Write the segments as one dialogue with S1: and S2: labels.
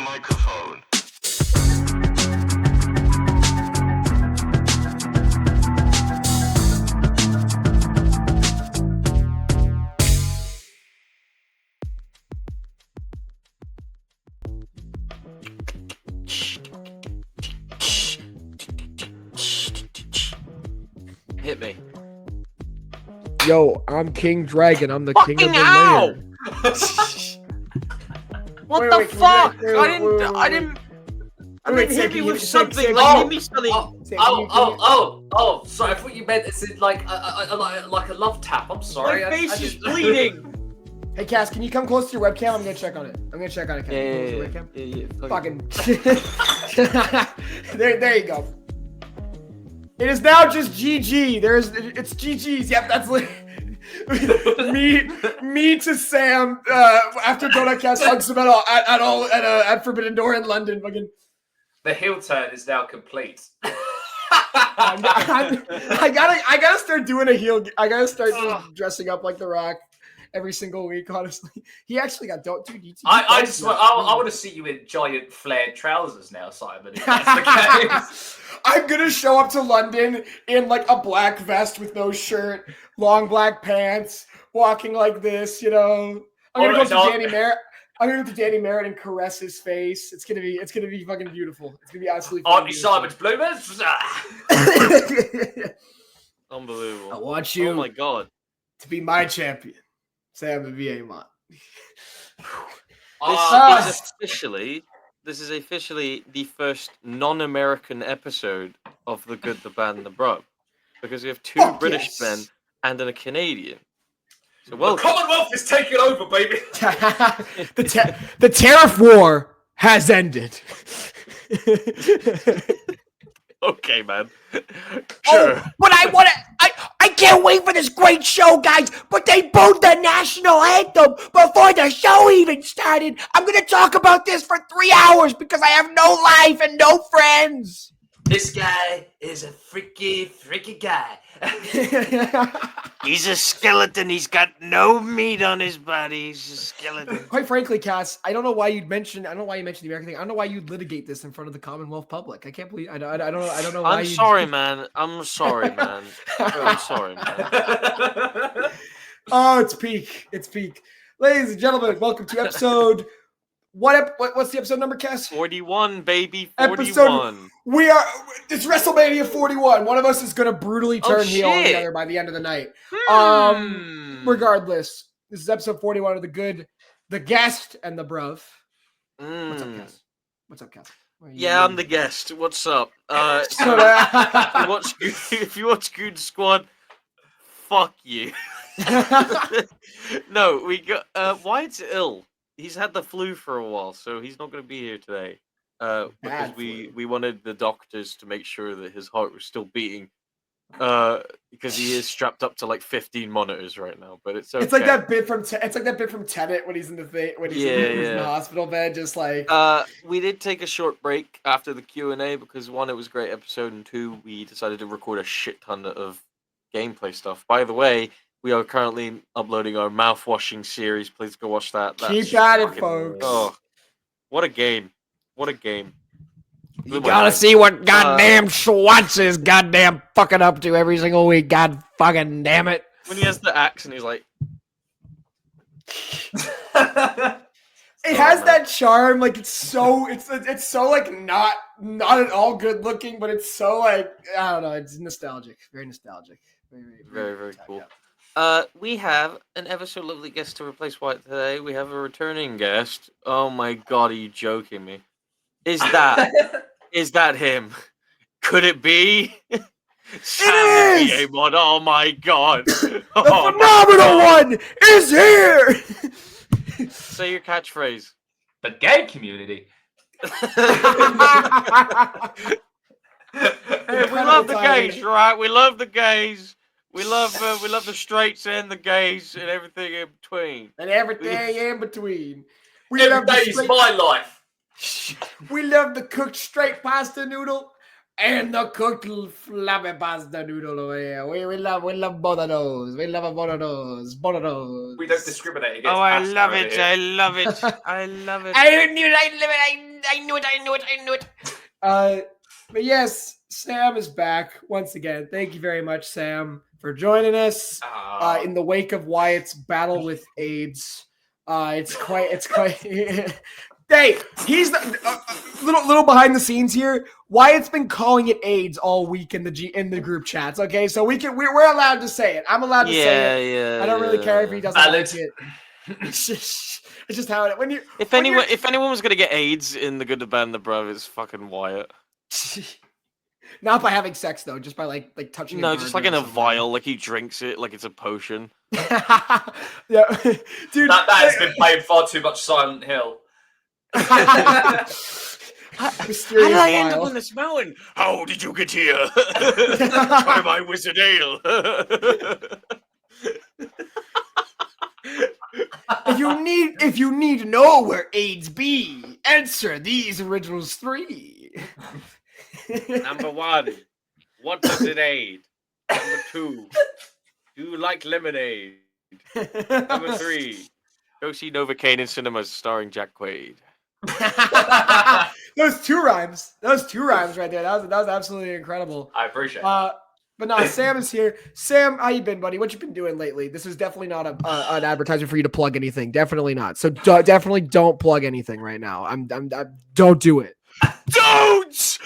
S1: the microphone.
S2: Hit me.
S3: Yo, I'm King Dragon. I'm the
S2: Fucking
S3: king of the
S2: ow!
S3: lair.
S2: What
S3: Wait,
S2: the
S3: wait, can you
S2: fuck?
S3: wait,
S2: I
S3: wait,
S2: didn't.
S3: wait,
S2: I
S3: wait,
S2: didn't. I
S3: Wait,
S2: mean,
S3: Sam,
S2: hit
S3: can
S2: me
S3: you
S2: with
S3: give- Sam,
S2: something.
S3: Sam,
S2: Like,
S3: can
S2: give me something.
S4: Sorry, I thought you meant it's like a love tap. I'm sorry.
S2: My face
S4: I
S2: is
S4: just-
S2: bleeding.
S3: Hey, Cass, can you come close to your webcam? I'm gonna check on it. Cass. Come close to your webcam. Fucking. there you go. It is now just GG. It's GG's. Yep, that's me to Sam after Donut Cast hugs him at Forbidden Door in London. Fucking.
S4: The heel turn is now complete.
S3: I gotta start doing a heel. I gotta start dressing up like The Rock every single week. Honestly, he actually got don't dude.
S4: I want to see you in giant flared trousers now, Simon. If that's the case.
S3: I'm gonna show up to London in like a black vest with no shirt, long black pants, walking like this. You know, I'm gonna go to Danny Merritt. I'm gonna go to Danny Merritt and caress his face. It's gonna be fucking beautiful. It's gonna be absolutely.
S4: Aren't you Simon's bloomers?
S2: Unbelievable.
S3: I want you.
S2: Oh my god.
S3: To be my champion, Sam the VA Mont.
S2: This is officially the first non-American episode of The Good, the Bad, and the Bruv, because we have two British men and a Canadian. So
S4: The Commonwealth is taking over, baby.
S3: The tariff war has ended.
S2: Okay, man. Sure.
S3: Oh, but I can't wait for this great show, guys. But they booed the national anthem before the show even started. I'm going to talk about this for 3 hours because I have no life and no friends.
S4: This guy is a freaky guy.
S2: He's a skeleton. He's got no meat on his body. He's a skeleton.
S3: Quite frankly, Cass, I don't know why you mentioned the American thing. I don't know why you'd litigate this in front of the Commonwealth public. I can't believe I don't know why.
S2: I'm sorry, man. I'm sorry, man.
S3: Oh, it's peak. It's peak. Ladies and gentlemen, welcome to episode what's the episode number, Cass?
S2: 41, baby.
S3: 41. It's WrestleMania 41. One of us is gonna brutally turn heel on the other by the end of the night. Regardless, this is episode 41 of the guest, and the Bruv. What's up, Cass? What's up, Cass?
S2: Yeah, I'm the guest. What's up? If you watch Goon Squad, fuck you. No, we got Wyatt's ill. He's had the flu for a while, so he's not going to be here today. Because we wanted the doctors to make sure that his heart was still beating. Because he is strapped up to like 15 monitors right now, but it's okay.
S3: It's like that bit from Tenet when he's in the hospital bed, just like.
S2: We did take a short break after the Q&A because one, it was a great episode, and two, we decided to record a shit ton of gameplay stuff. By the way, we are currently uploading our mouth-washing series. Please go watch that.
S3: Keep at it, folks.
S2: Oh, what a game. What a game.
S3: You gotta see what goddamn Schwartz is goddamn fucking up to every single week. God fucking damn it.
S2: When he has the axe and he's like...
S3: It has that charm, like it's so like not at all good looking, but it's so like, I don't know, it's nostalgic. Very nostalgic.
S2: Very cool. We have an ever so lovely guest to replace White today. We have a returning guest. Oh my god, are you joking me? Is that him? Could it be?
S3: It is!
S2: Oh my god.
S3: The phenomenal one is here!
S2: Say your catchphrase.
S4: The gay community.
S2: Hey, we love the gays, right? We love the gays. We love the straights and the gays and everything in between.
S3: And everything in between.
S4: Every day is my life.
S3: We love the cooked straight pasta noodle and the cooked floppy pasta noodle over here. We love both of those. We love both of those. Both of those.
S4: We don't discriminate against
S2: I
S4: pasta
S2: love
S4: over
S2: it.
S4: here.
S2: I love it. I love it.
S3: I love it.
S1: knew it.
S3: But yes, Sam is back once again. Thank you very much, Sam, for joining us in the wake of Wyatt's battle with AIDS. It's quite. Hey, he's the little behind the scenes here. Wyatt's been calling it AIDS all week in the group chats. Okay, so we're allowed to say it. I'm allowed to say it.
S2: Yeah.
S3: I don't really care if he doesn't like it. It's just how it.
S2: If anyone was gonna get AIDS in the Good, the Bad, and the Bruv, it's fucking Wyatt.
S3: Not by having sex though, just by like touching.
S2: No, just like in a vial, like he drinks it like it's a potion.
S3: Yeah, dude,
S4: that has been playing far too much Silent Hill.
S2: How did I end up on this mountain? How did you get here? Try my wizard ale.
S3: If you need to know where AIDS be, answer these originals 3.
S2: Number 1, what does it aid? Number 2, do you like lemonade? Number 3, go see Novocaine in cinemas starring Jack Quaid.
S3: Those two rhymes right there. That was absolutely incredible.
S4: I appreciate it.
S3: But no, Sam is here. Sam, how you been, buddy? What you been doing lately? This is definitely not an advertisement for you to plug anything. Definitely not. So definitely don't plug anything right now. I'm don't do it.
S2: Don't!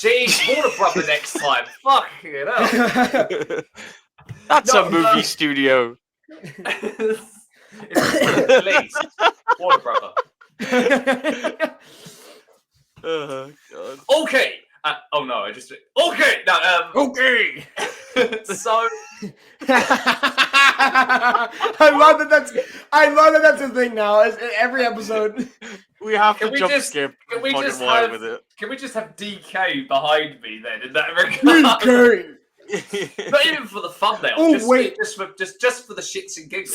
S4: Jeez, water brother next time. Fuck it up.
S2: That's a movie studio.
S4: It's released. Water brother.
S2: Oh, God.
S4: Okay. Oh no, okay. No.
S3: Okay.
S4: So.
S3: I love that that's a thing now. Every episode.
S2: We have to jump skip.
S4: Can we just have DK behind me then in that regard?
S3: DK.
S4: Not even for the thumbnail.
S3: Oh wait,
S4: just for the shits and giggles.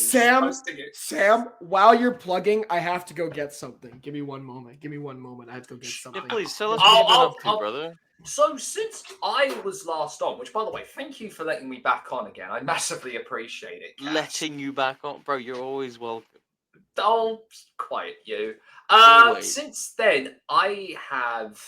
S3: Sam, while you're plugging, I have to go get something. Give me one moment. I have to go get something.
S2: Yeah, please tell us what you've been up to, brother.
S4: So since I was last on, which by the way, thank you for letting me back on again. I massively appreciate it. Kat.
S2: Letting you back on, bro. You're always welcome.
S4: Don't quiet you. Since then, I have.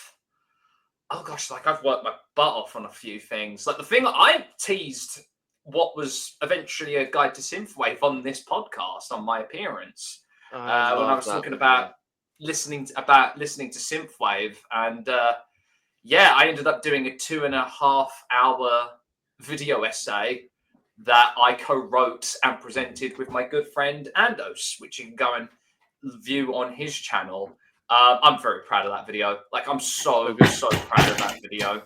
S4: Oh gosh, like I've worked my butt off on a few things. Like the thing I teased what was eventually a guide to synthwave on this podcast on my appearance when I was talking about listening to synthwave, and I ended up doing a 2.5 hour video essay that I co-wrote and presented with my good friend Andos, which you can go and view on his channel. I'm very proud of that video. Like, I'm so proud of that video.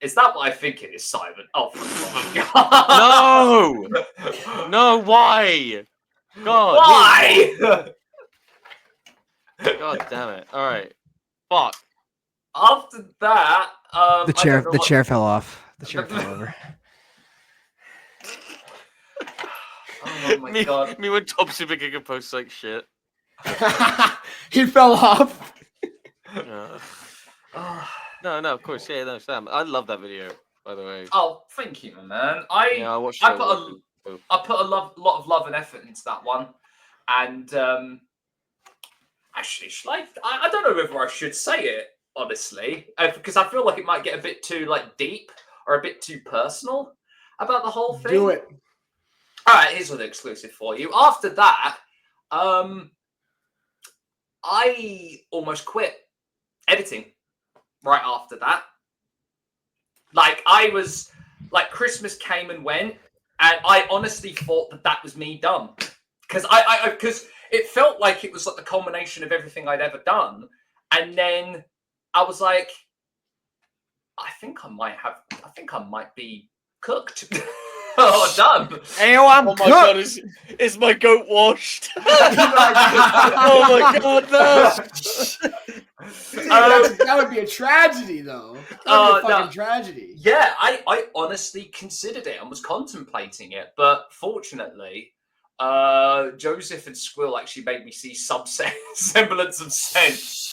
S4: Is that what I think it is, Simon? Oh, for
S2: God. No, why? God.
S4: Why?
S2: God damn it. All right. Fuck.
S4: After that,
S3: the chair fell off. The chair fell over.
S4: Oh my God.
S2: Me when Tom Superkick can post like shit.
S3: He fell off.
S2: No, of course, yeah, no, Sam. I love that video, by the way.
S4: Oh, thank you, man.
S2: I watched it.
S4: I put a lot of love and effort into that one, and actually, I don't know whether I should say it honestly, because I feel like it might get a bit too like deep or a bit too personal about the whole thing.
S3: Do it.
S4: All right, here's an exclusive for you. After that, I almost quit editing right after that. Like, I was like, Christmas came and went, and I honestly thought that was me done, because because it felt like it was like the culmination of everything I'd ever done, and then I was like, I think I might be cooked. Oh, done.
S3: Hey, I'm
S2: oh my God, is my goat washed? Oh my God, no.
S3: That would be a tragedy, though. That would be a fucking tragedy.
S4: Yeah, I honestly considered it and was contemplating it, but fortunately, Joseph and Squill actually made me see some semblance of sense.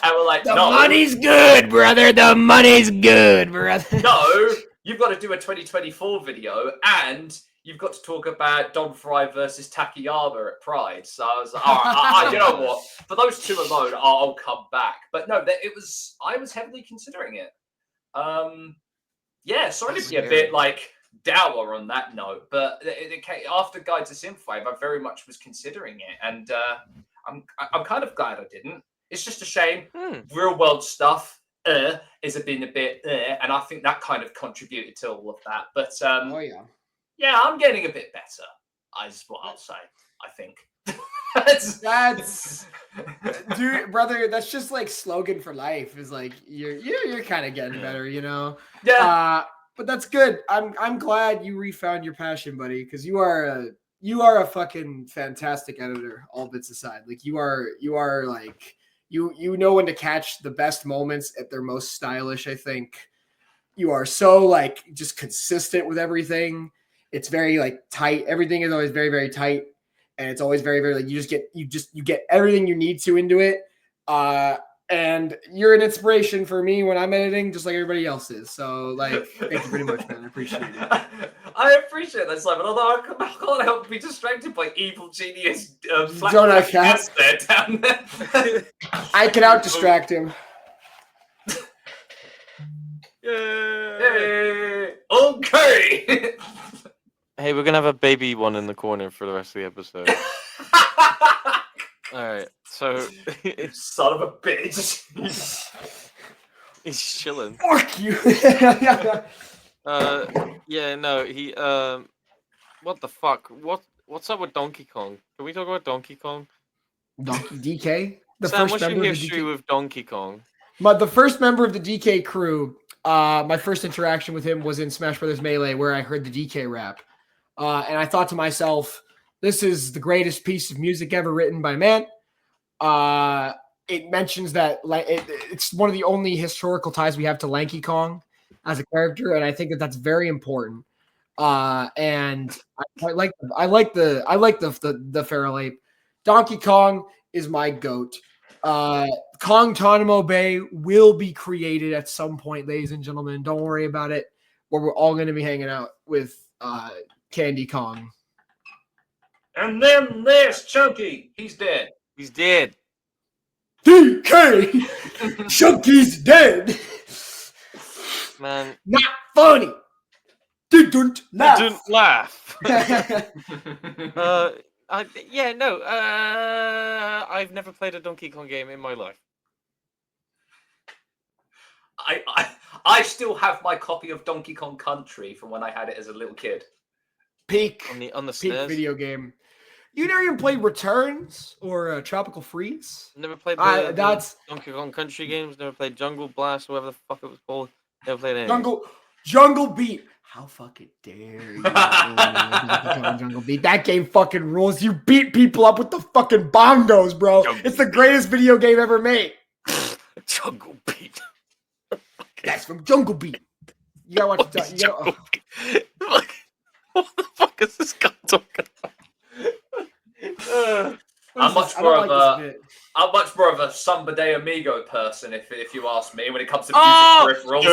S4: And we're like,
S3: the money's good, brother. The money's good, brother.
S4: No. You've got to do a 2024 video, and you've got to talk about Don Fry versus Takayama at Pride. So I was like, all right, you know what? For those two alone, I'll come back. But no, I was heavily considering it. Yeah, sorry to be a bit like dour on that note, but it came, after Guide to Synthwave, I very much was considering it, and I'm kind of glad I didn't. It's just a shame. Real world stuff is been a bit, and I think that kind of contributed to all of that. But yeah, I'm getting a bit better. Is what I'll say. I think.
S3: That's dude, brother. That's just like slogan for life. Is like you're kind of getting better, you know.
S4: Yeah.
S3: But that's good. I'm glad you refound your passion, buddy, because you are a fucking fantastic editor. All bits aside, like you are like you know when to catch the best moments at their most stylish. I think you are so like just consistent with everything. It's very like tight. Everything is always very, very tight. And it's always very, very like you get everything you need to into it. And you're an inspiration for me when I'm editing, just like everybody else is. So like, thank you very much, man. I appreciate it.
S4: I appreciate that, Simon. Although I can't help but be distracted by evil genius
S3: Donut Cat
S4: there down there.
S3: I can out distract him.
S4: Yay. Okay.
S2: Hey, we're gonna have a baby one in the corner for the rest of the episode. All right, so
S4: son of a bitch.
S2: He's chilling.
S3: Fuck you.
S2: Yeah, no, he what the fuck? What's up with Donkey Kong? Can we talk about Donkey Kong?
S3: Donkey DK?
S2: Sam, what's your history with Donkey Kong?
S3: The first member of the DK crew, my first interaction with him was in Smash Brothers Melee, where I heard the DK rap. And I thought to myself, this is the greatest piece of music ever written by man. It mentions that it's one of the only historical ties we have to Lanky Kong as a character, and I think that that's very important. And I like the feral ape. Donkey Kong is my goat. Kong Tanamo Bay will be created at some point, ladies and gentlemen. Don't worry about it. Where we're all going to be hanging out with Candy Kong.
S4: And then there's Chunky. He's dead.
S2: He's dead.
S3: DK! Chunky's dead!
S2: Man.
S3: Not funny! Didn't laugh!
S2: Didn't laugh. I've never played a Donkey Kong game in my life.
S4: I still have my copy of Donkey Kong Country from when I had it as a little kid.
S3: Peak
S2: on the
S3: peak
S2: SNES.
S3: video game. You never even played Returns or Tropical Freeze?
S2: Never played the
S3: that's
S2: Donkey Kong Country games. Never played Jungle Blast, whatever the fuck it was called. Never played any.
S3: Jungle Beat. How fucking dare you? Jungle Beat. That game fucking rules. You beat people up with the fucking bongos, bro. It's the greatest video game ever made.
S2: Jungle Beat.
S3: That's from Jungle Beat. You gotta watch it.
S2: Jungle Beat. What the fuck is this guy talking about?
S4: I'm much more of a Samba de Amigo person, if you ask me, when it comes to music peripherals.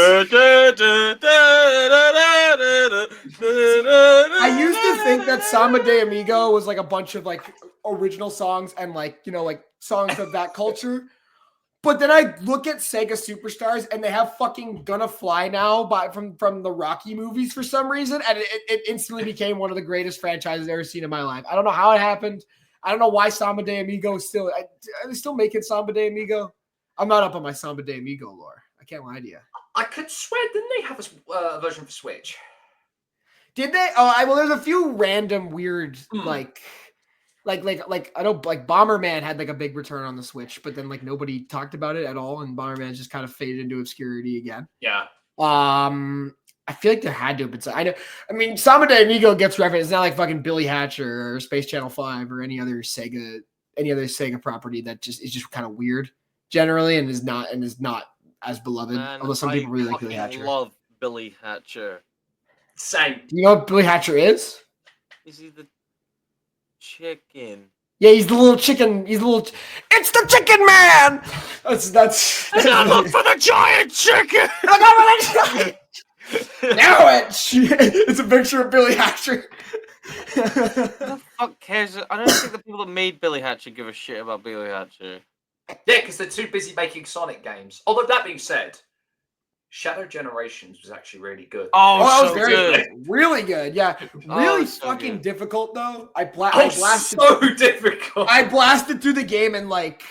S3: I used to think that Samba de Amigo was like a bunch of like original songs and like, you know, like songs of that culture. But then I look at Sega Superstars and they have fucking Gonna Fly Now from the Rocky movies for some reason. And it instantly became one of the greatest franchises I've ever seen in my life. I don't know how it happened. I don't know why Samba de Amigo is still... Are they still making Samba de Amigo? I'm not up on my Samba de Amigo lore. I can't lie to you.
S4: I could swear, didn't they have a version for Switch?
S3: Did they? Oh, well, there's a few random weird, like I know like Bomberman had like a big return on the Switch, but then like nobody talked about it at all, and Bomberman just kind of faded into obscurity again.
S4: Yeah.
S3: I feel like there had to have been some. I mean, Samba de Amigo gets referenced. It's not like fucking Billy Hatcher or Space Channel 5 or any other Sega property that is just kind of weird generally and is not as beloved.
S2: Man,
S3: although some people really like Billy Hatcher.
S2: I love Billy Hatcher.
S4: Same.
S3: Do you know what Billy Hatcher is?
S2: Is he the chicken?
S3: Yeah, he's the little chicken. It's the Chicken Man. That's.
S2: And I look for the giant chicken.
S3: Now it's a picture of Billy Hatcher.
S2: Who the fuck cares? I don't think the people that made Billy Hatcher give a shit about Billy Hatcher.
S4: Yeah, because they're too busy making Sonic games. Although that being said, Shadow Generations was actually really good.
S2: Oh,
S3: that was
S2: so
S3: very
S2: good.
S3: Really good. Yeah, really
S2: so
S3: fucking
S2: good.
S3: difficult though. I
S4: blasted. So difficult.
S3: I blasted through the game in like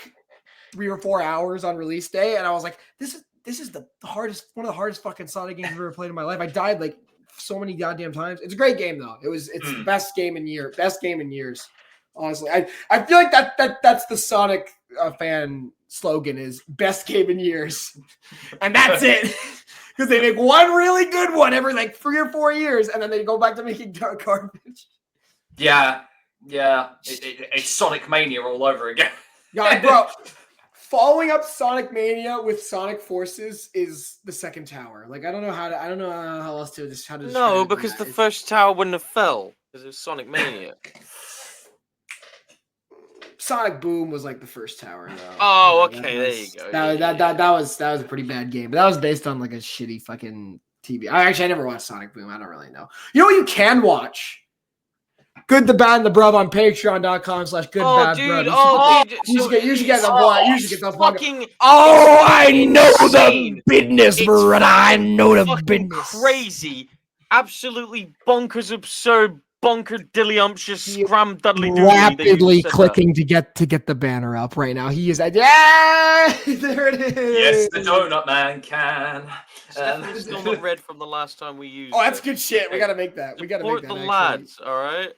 S3: 3 or 4 hours on release day, and I was like, "This is the hardest, one of the hardest fucking Sonic games I've ever played in my life." I died like so many goddamn times. It's a great game though. It's the best game in years. Honestly, I feel like that's the Sonic fan slogan is best game in years, and that's it. Because they make one really good one every like 3 or 4 years, and then they go back to making garbage.
S4: Yeah. It's Sonic Mania all over again.
S3: Yeah, bro. Following up Sonic Mania with Sonic Forces is the second tower. Like I don't know how else to describe it.
S2: No, because the first tower wouldn't have fell because it was Sonic Mania.
S3: Sonic Boom was like the first tower, though.
S2: Oh, okay, there you go.
S3: That was a pretty bad game, but that was based on like a shitty fucking TV. I never watched Sonic Boom. I don't really know. You know what you can watch? Good, the Bad, and the Bruv on Patreon.com/goodbadbruv. You should get the
S2: fucking.
S3: Oh, I know the business, brother. I know the business.
S2: Crazy, absolutely bonkers, absurd. Bunker dillyumptious scram dudley
S3: rapidly clicking to get the banner up right now. He is yeah, there it is.
S4: Yes, the Donut Man can.
S2: It's still not red from the last time we used.
S3: Oh, that's good shit. We gotta make that. We gotta make that.
S2: The lads, all right.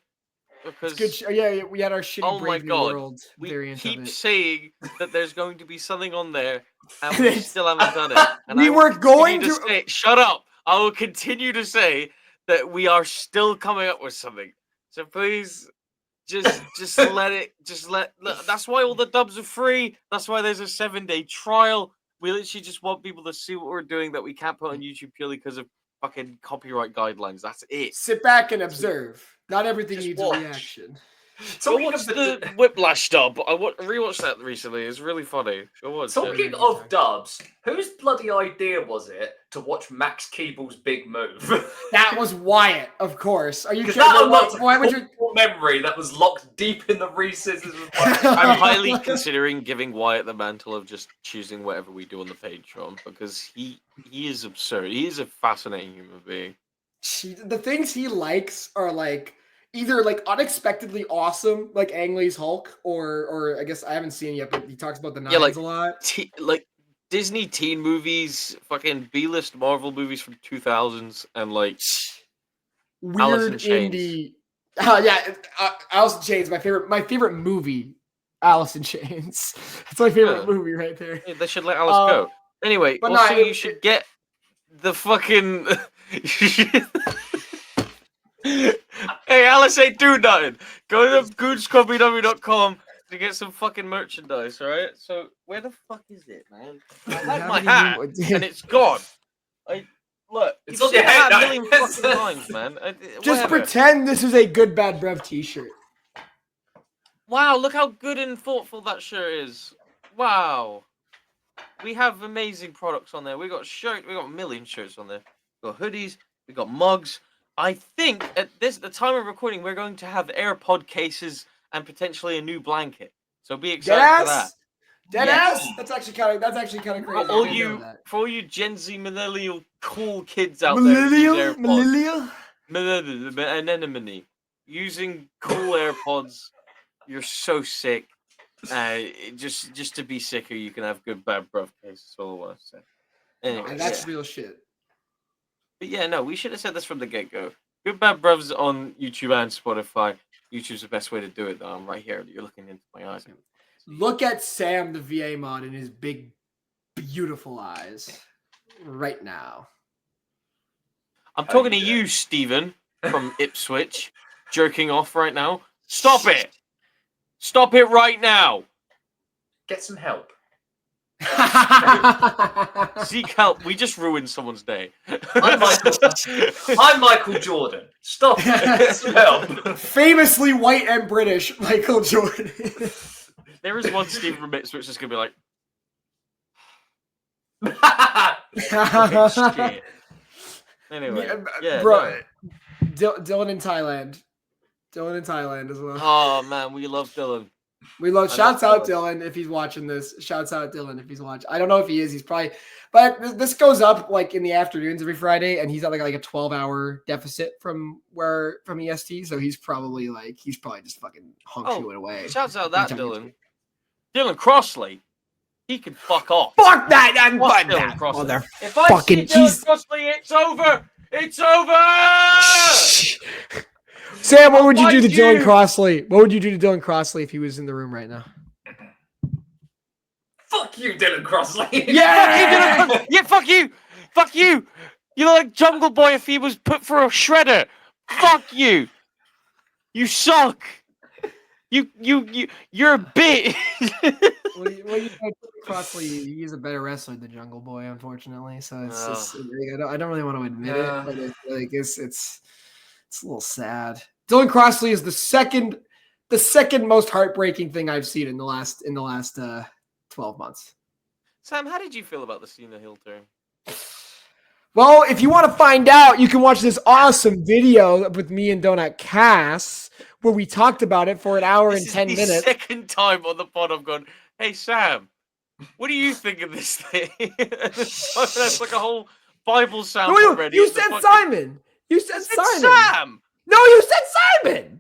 S2: Because
S3: it's good. Yeah, we had our shitty Brave New World
S2: we keep saying that there's going to be something on there, and we still haven't done it. And
S3: we were going to
S2: say, shut up. I will continue to say that we are still coming up with something. So please, just let. That's why all the dubs are free. That's why there's a 7-day trial. We literally just want people to see what we're doing that we can't put on YouTube purely because of fucking copyright guidelines. That's it.
S3: Sit back and observe. Not everything needs a reaction.
S2: Talking of the Whiplash dub, I rewatched that recently. It's really funny.
S4: Talking of dubs, whose bloody idea was it to watch Max Keeble's Big Move?
S3: That was Wyatt, of course. Are you kidding?
S4: Why would you memory that was locked deep in the recesses?
S2: I'm highly considering giving Wyatt the mantle of just choosing whatever we do on the Patreon because he is absurd. He is a fascinating human being.
S3: The things he likes are like either like unexpectedly awesome, like Ang Lee's Hulk, or I guess I haven't seen it yet, but he talks about the 90s a lot.
S2: Like Disney teen movies, fucking B-list Marvel movies from 2000s, and like
S3: weird indie. Alice in Chains, my favorite movie. Alice in Chains. That's my favorite movie right there.
S2: Yeah, they should let Alice go. Anyway, but also you should get the fucking. Hey, Alice ain't do nothing. Go to goodscrubbyw.com to get some fucking merchandise, alright? So, where the fuck is it, man? I had my hat, and it's gone. Look,
S4: it's on your head,
S2: a million fucking times, man.
S3: Just pretend this is a Good Bad Bruv t-shirt.
S2: Wow, look how good and thoughtful that shirt is. Wow. We have amazing products on there. We got a million shirts on there. We got hoodies, we got mugs. I think at the time of recording, we're going to have AirPod cases and potentially a new blanket. So be excited for that.
S3: Deadass? That's actually kind of crazy.
S2: For all you Gen Z millennial cool kids out there, millennial, using cool AirPods, you're so sick. Just to be sicker, you can have Good Bad Bruv cases. All I want to say. Anyway,
S3: and that's real shit.
S2: But yeah, no, we should have said this from the get-go. Good Bad Bruv's on YouTube and Spotify. YouTube's the best way to do it, though. I'm right here. You're looking into my eyes.
S3: Look at Sam, the VA mod, in his big, beautiful eyes right now.
S2: I'm talking to you, Steven, from Ipswich, jerking off right now. Stop it! Stop it right now!
S4: Get some help.
S2: Seek help. We just ruined someone's day.
S4: I'm Michael Jordan. Stop it. Get some help.
S3: Famously white and British Michael Jordan.
S2: There is one Steve from Ipswich that's going to be like... Anyway,
S3: bro, Dylan in Thailand. Dylan in Thailand as well.
S2: Oh man, we love Dylan.
S3: Shouts out Dylan if he's watching this. Shouts out Dylan if he's watching. I don't know if he is. He's probably, but this goes up like in the afternoons every Friday, and he's at like a 12-hour deficit from EST. So he's probably just fucking chewing away.
S2: Shouts out that Dylan. Dylan Crossley. He can fuck off.
S3: Fuck that!
S2: Fuck Dylan Crossley.
S3: If I see
S2: Dylan Crossley, it's over. It's over.
S3: Sam, what would you do to Dylan Crossley? What would you do to Dylan Crossley if he was in the room right now?
S4: Fuck you, Dylan Crossley.
S3: Yeah!
S2: Yeah, fuck you. Fuck you. You're like Jungle Boy if he was put for a shredder. Fuck you. You suck. You're a bitch.
S3: Well, Crossley, he is a better wrestler than Jungle Boy, unfortunately. So it's just, I don't really want to admit it, but it's a little sad. Dylan Crossley is the second most heartbreaking thing I've seen in the last 12 months.
S2: Sam, how did you feel about the Cena heel turn?
S3: Well, if you want to find out, you can watch this awesome video with me and Donut Cass, where we talked about it for an hour and 10 minutes.
S2: This is the second time on the pod I've gone, hey, Sam, what do you think of this thing? That's like a whole Bible sound already.
S3: You said Simon. You said Simon.
S2: Sam.
S3: No, you said Simon.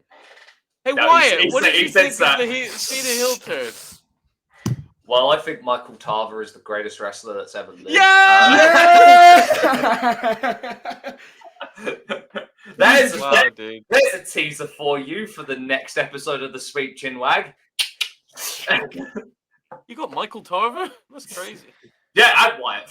S2: Hey, Wyatt, what did you think of the Cena heel turn?
S4: Well, I think Michael Tarver is the greatest wrestler that's ever lived.
S3: Yeah!
S4: There's a teaser for you for the next episode of the Sweet Chinwag.
S2: You got Michael Tarver? That's crazy.
S4: Yeah, and Wyatt.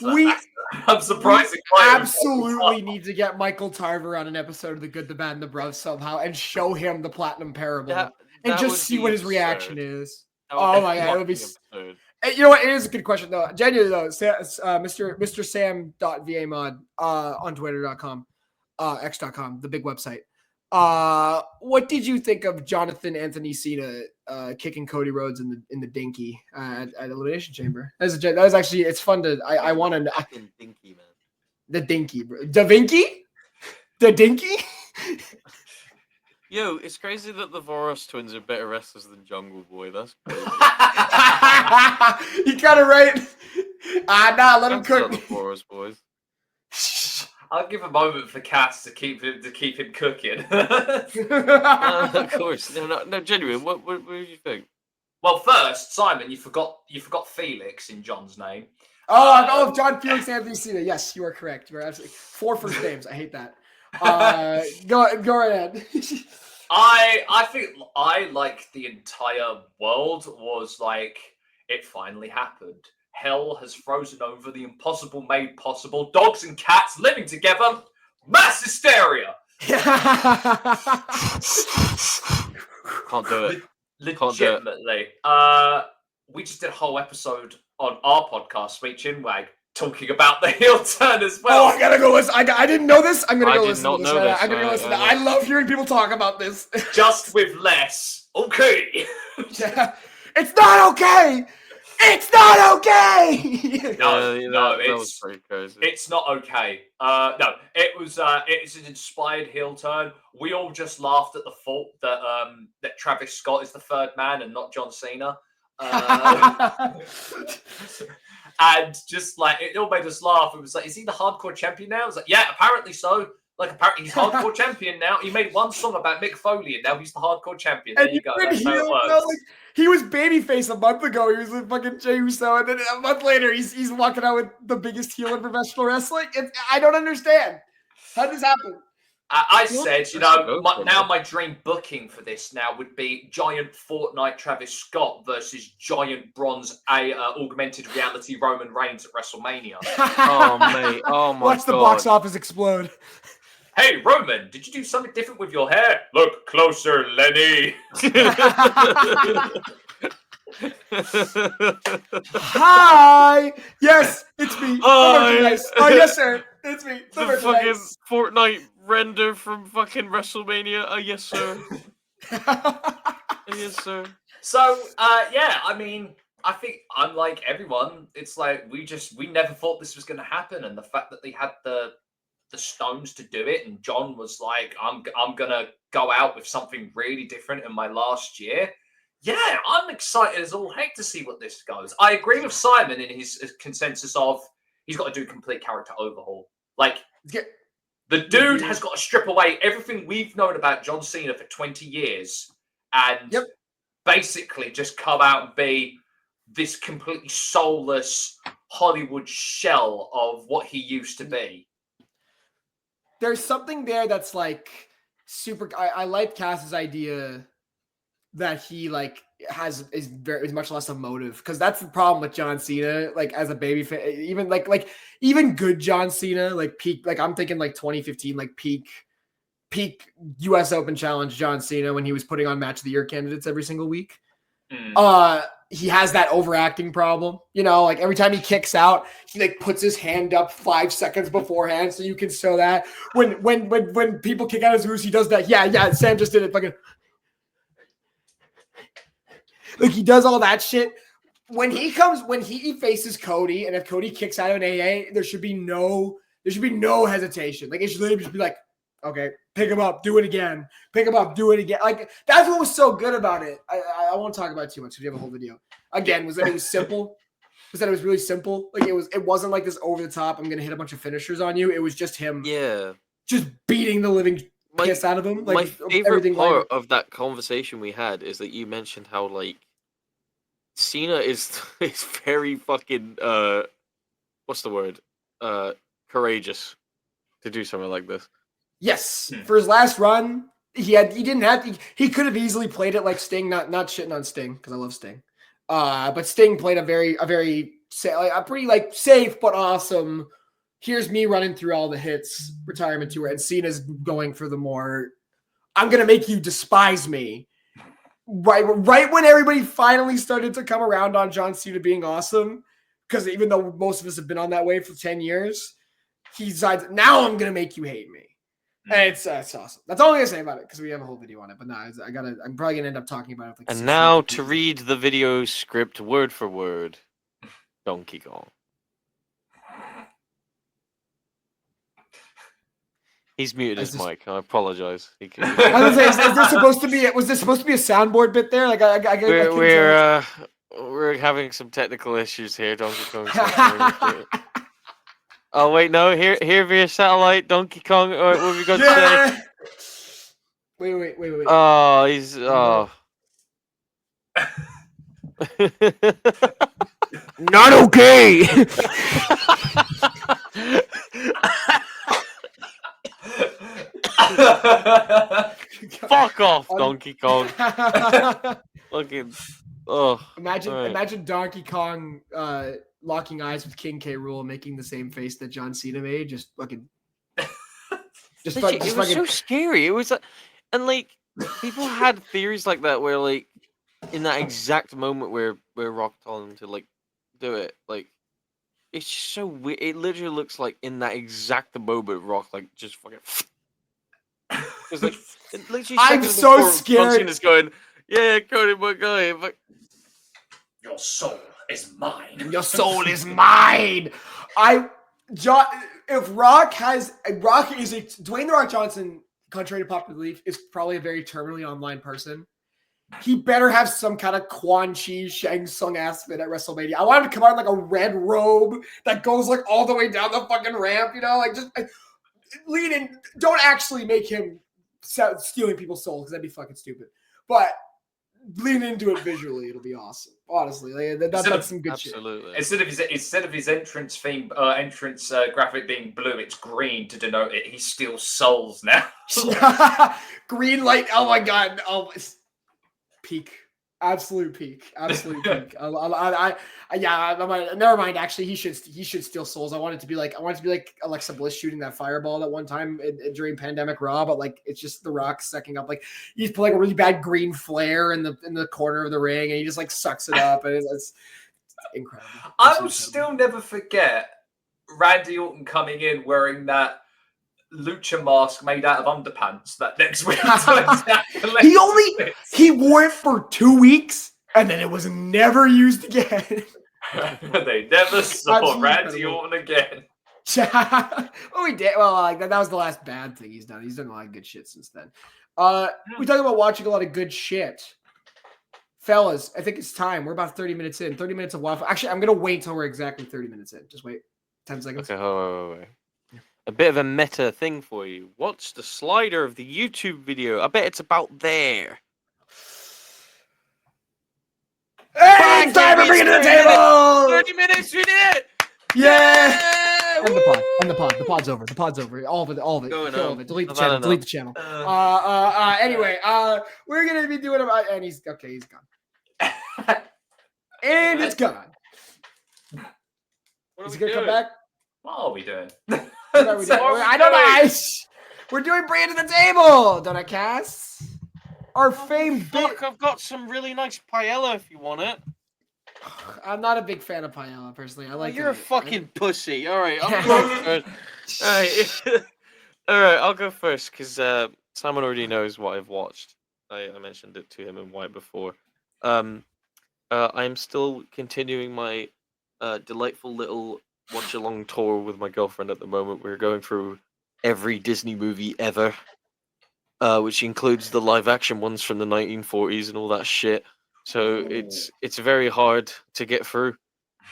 S4: I'm surprised.
S3: We absolutely need to get Michael Tarver on an episode of The Good, the Bad, and the Bruv somehow and show him the Platinum Parable and just see what his reaction is. Oh my god, it would be. You know what? It is a good question though. Genuinely though, Mr. Sam.vamod on Twitter.com, X.com, the big website. What did you think of Jonathan Anthony Cena kicking Cody Rhodes in the dinky at Elimination Chamber? That was actually, it's fun to. I want to.
S2: Fucking dinky, man.
S3: The dinky, bro. Da Vinci? The dinky?
S2: Yo, it's crazy that the Voros twins are better wrestlers than Jungle Boy. That's crazy.
S3: You got it right. Let him cook.
S2: The Voros boys.
S4: I'll give a moment for Cass to keep him cooking.
S2: Of course, no, genuine. What do you think?
S4: Well, first, Simon, you forgot Felix in John's name.
S3: John Felix Anthony Cena. Yes, you are correct. You are absolutely 4 first names. I hate that. Go ahead.
S4: I think like the entire world was like, it finally happened. Hell has frozen over, the impossible made possible. Dogs and cats living together. Mass hysteria.
S2: Can't do it.
S4: Legitimately. We just did a whole episode on our podcast, Sweet Chinwag, talking about the heel turn as well.
S3: Oh, I gotta go listen. I didn't know this. I'm gonna go listen to this.
S2: I'm
S3: gonna go listen. I love hearing people talk about this.
S4: Just with less. Okay.
S3: Yeah. It's not okay. It's not okay.
S2: No, that was pretty crazy.
S4: It's not okay. No, it's an inspired heel turn. We all just laughed at the fault that Travis Scott is the third man and not John Cena. And just like, it all made us laugh. It was like, is he the hardcore champion now? I was like, yeah, apparently so. Like, apparently he's hardcore champion now. He made one song about Mick Foley, and now he's the hardcore champion. There you go. That's how it works.
S3: He was babyface a month ago. He was a fucking Jey Uso, and then a month later, he's walking out with the biggest heel in professional wrestling. I don't understand. How did this happen?
S4: I said, now my dream booking for this now would be giant Fortnite Travis Scott versus giant bronze augmented reality Roman Reigns at WrestleMania.
S2: Oh, mate. Oh, my God.
S3: Watch the box office explode.
S4: Hey, Roman, did you do something different with your hair? Look closer, Lenny.
S3: Hi. Yes, it's me. Oh, yes, sir. It's me.
S2: The fucking Fortnite render from fucking WrestleMania. Oh, yes, sir. Yes, sir.
S4: So, I mean, I think unlike everyone, it's like we never thought this was going to happen, and the fact that they had the the stones to do it, and John was like, I'm gonna go out with something really different in my last year. Yeah, I'm excited as all heck to see what this goes. I agree with Simon in his consensus of he's got to do complete character overhaul. Like, the dude has got to strip away everything we've known about John Cena for 20 years and basically just come out and be this completely soulless Hollywood shell of what he used to be.
S3: There's something there that's like super. I like Cass's idea that he like is much less emotive, because that's the problem with John Cena. Like as a baby fan, even good John Cena, like peak. Like I'm thinking like 2015, like peak U.S. Open Challenge John Cena when he was putting on Match of the Year candidates every single week. He has that overacting problem, you know, like every time he kicks out, he like puts his hand up 5 seconds beforehand so you can show that. When people kick out his moves, he does that. Yeah, Sam just did it. Fucking like he does all that shit. When he faces Cody, and if Cody kicks out of an AA, there should be no hesitation. Like it should literally just be like, okay, pick him up, do it again. Pick him up, do it again. Like that's what was so good about it. I won't talk about it too much because we have a whole video. Again, was that it was simple. Was that it was really simple. Like it wasn't like this over the top, I'm gonna hit a bunch of finishers on you. It was just him just beating the living piss out of him. Like
S2: my favorite part of that conversation we had is that you mentioned how like Cena is very fucking what's the word? Courageous to do something like this.
S3: Yes, for his last run, he could have easily played it like Sting. Not shitting on Sting because I love Sting, but Sting played a pretty like safe but awesome. Here's me running through all the hits retirement tour, and Cena's going for the more. I'm gonna make you despise me. Right when everybody finally started to come around on John Cena being awesome, because even though most of us have been on that way for 10 years, he decides now I'm gonna make you hate me. And it's awesome. That's all I'm gonna say about it because we have a whole video on it. But no, I'm probably gonna end up talking about it. Like
S2: and now to read the video script word for word, Donkey Kong. He's muted his mic. I apologize.
S3: I was gonna say, was this supposed to be a soundboard bit there? Like
S2: we're having some technical issues here. Donkey Kong. Oh wait, no. Here via satellite, Donkey Kong. What have we got today?
S3: Wait.
S2: Oh, he's
S3: not okay.
S2: Fuck off, Donkey Kong. Fucking. Oh.
S3: Imagine Donkey Kong locking eyes with King K. Rool, making the same face that John Cena made. Just fucking.
S2: It was so scary. It was, and like people had theories like that where like in that exact moment where Rock told him to like do it, like it's just so weird. It literally looks like in that exact moment Rock like just fucking. Like,
S3: I'm so scared.
S2: Is going, yeah, Cody, my guy. But...
S4: Your soul is mine.
S3: Your soul is mine. If Rock is Dwayne The Rock Johnson, contrary to popular belief, is probably a very terminally online person. He better have some kind of Quan Chi Shang Tsung ass fit at WrestleMania. I want him to come out in like a red robe that goes like all the way down the fucking ramp, you know, like just lean in. Don't actually make him stealing people's souls because that'd be fucking stupid. But lean into it visually; it'll be awesome. Honestly, like, that's some good shit.
S4: Instead of his entrance theme, graphic being blue, it's green to denote it. He steals souls now.
S3: Green light. Oh my god. Oh, it's peak. Absolute peak. Never mind. Actually, he should steal souls. I want it to be like Alexa Bliss shooting that fireball that one time during Pandemic Raw, but like it's just The Rock sucking up. Like he's putting like a really bad green flare in the corner of the ring, and he just like sucks it up, and it's incredible.
S4: I will still never forget Randy Orton coming in wearing that lucha mask made out of underpants that next week.
S3: He wore it for 2 weeks and then it was never used again.
S4: They never saw Randy Orton again.
S3: Oh, we did. Well, like that was the last bad thing he's done. He's done a lot of good shit since then. We talk about watching a lot of good shit. Fellas, I think it's time. We're about 30 minutes in. 30 minutes of waffle. Actually, I'm going to wait until we're exactly 30 minutes in. Just wait. 10 seconds.
S2: Okay, wait. A bit of a meta thing for you. What's the slider of the YouTube video? I bet it's about there.
S3: Hey, it's time to bring it to the table!
S2: 30 minutes, we did it!
S3: Yeah! End the pod. End the pod. The pod's over. The pod's over. All of it. All of it.
S2: Going
S3: Kill all
S2: on.
S3: of it. Delete the
S2: No,
S3: channel.
S2: no.
S3: Delete the channel. Anyway, we're gonna be doing about, and he's okay. He's gone, and it's gone.
S2: What
S3: Is
S2: are
S3: he
S2: we
S3: gonna come
S2: doing?
S3: back?
S4: What are we doing?
S3: What are we doing? I don't know. We're doing bring it to the table, don't I, Cass? Our famed
S2: Fuck, I've got some really nice paella if you want it.
S3: I'm not a big fan of paella, personally. I like.
S2: You're a fucking pussy. All right, I'll go first. All right, all right, I'll go first because Simon already knows what I've watched. I mentioned it to him in White before. I'm still continuing my delightful little watch-along tour with my girlfriend at the moment. We're going through every Disney movie ever, which includes the live-action ones from the 1940s and all that shit. So it's very hard to get through.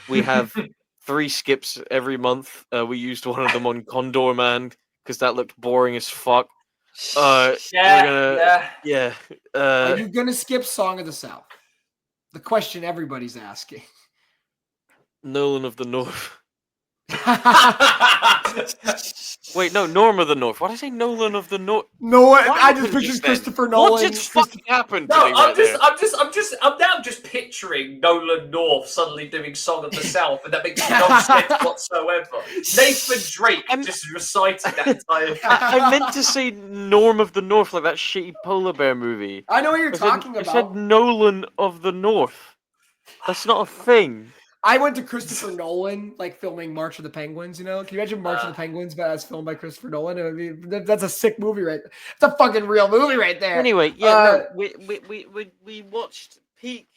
S2: We have 3 skips every month. We used one of them on Condor Man because that looked boring as fuck.
S3: Are you gonna skip Song of the South? The question everybody's asking.
S2: Nolan of the North. Wait, no, Norm of the North. Why did I say Nolan of the North?
S3: No, I just
S2: happened
S3: pictured
S2: just then?
S3: Christopher Nolan.
S2: What just fucking happened?
S4: No,
S2: to me right there?
S4: I'm now just picturing Nolan North suddenly doing Song of the South, and that makes no sense whatsoever. Nathan Drake just reciting that entire.
S2: I meant to say Norm of the North, like that shitty polar bear movie.
S3: I know what you're talking about.
S2: I said Nolan of the North. That's not a thing.
S3: I went to Christopher Nolan, like filming March of the Penguins. You know, can you imagine March of the Penguins, but as filmed by Christopher Nolan? It would be, that's a sick movie, right? It's a fucking real movie right there.
S2: Anyway, yeah, we watched peak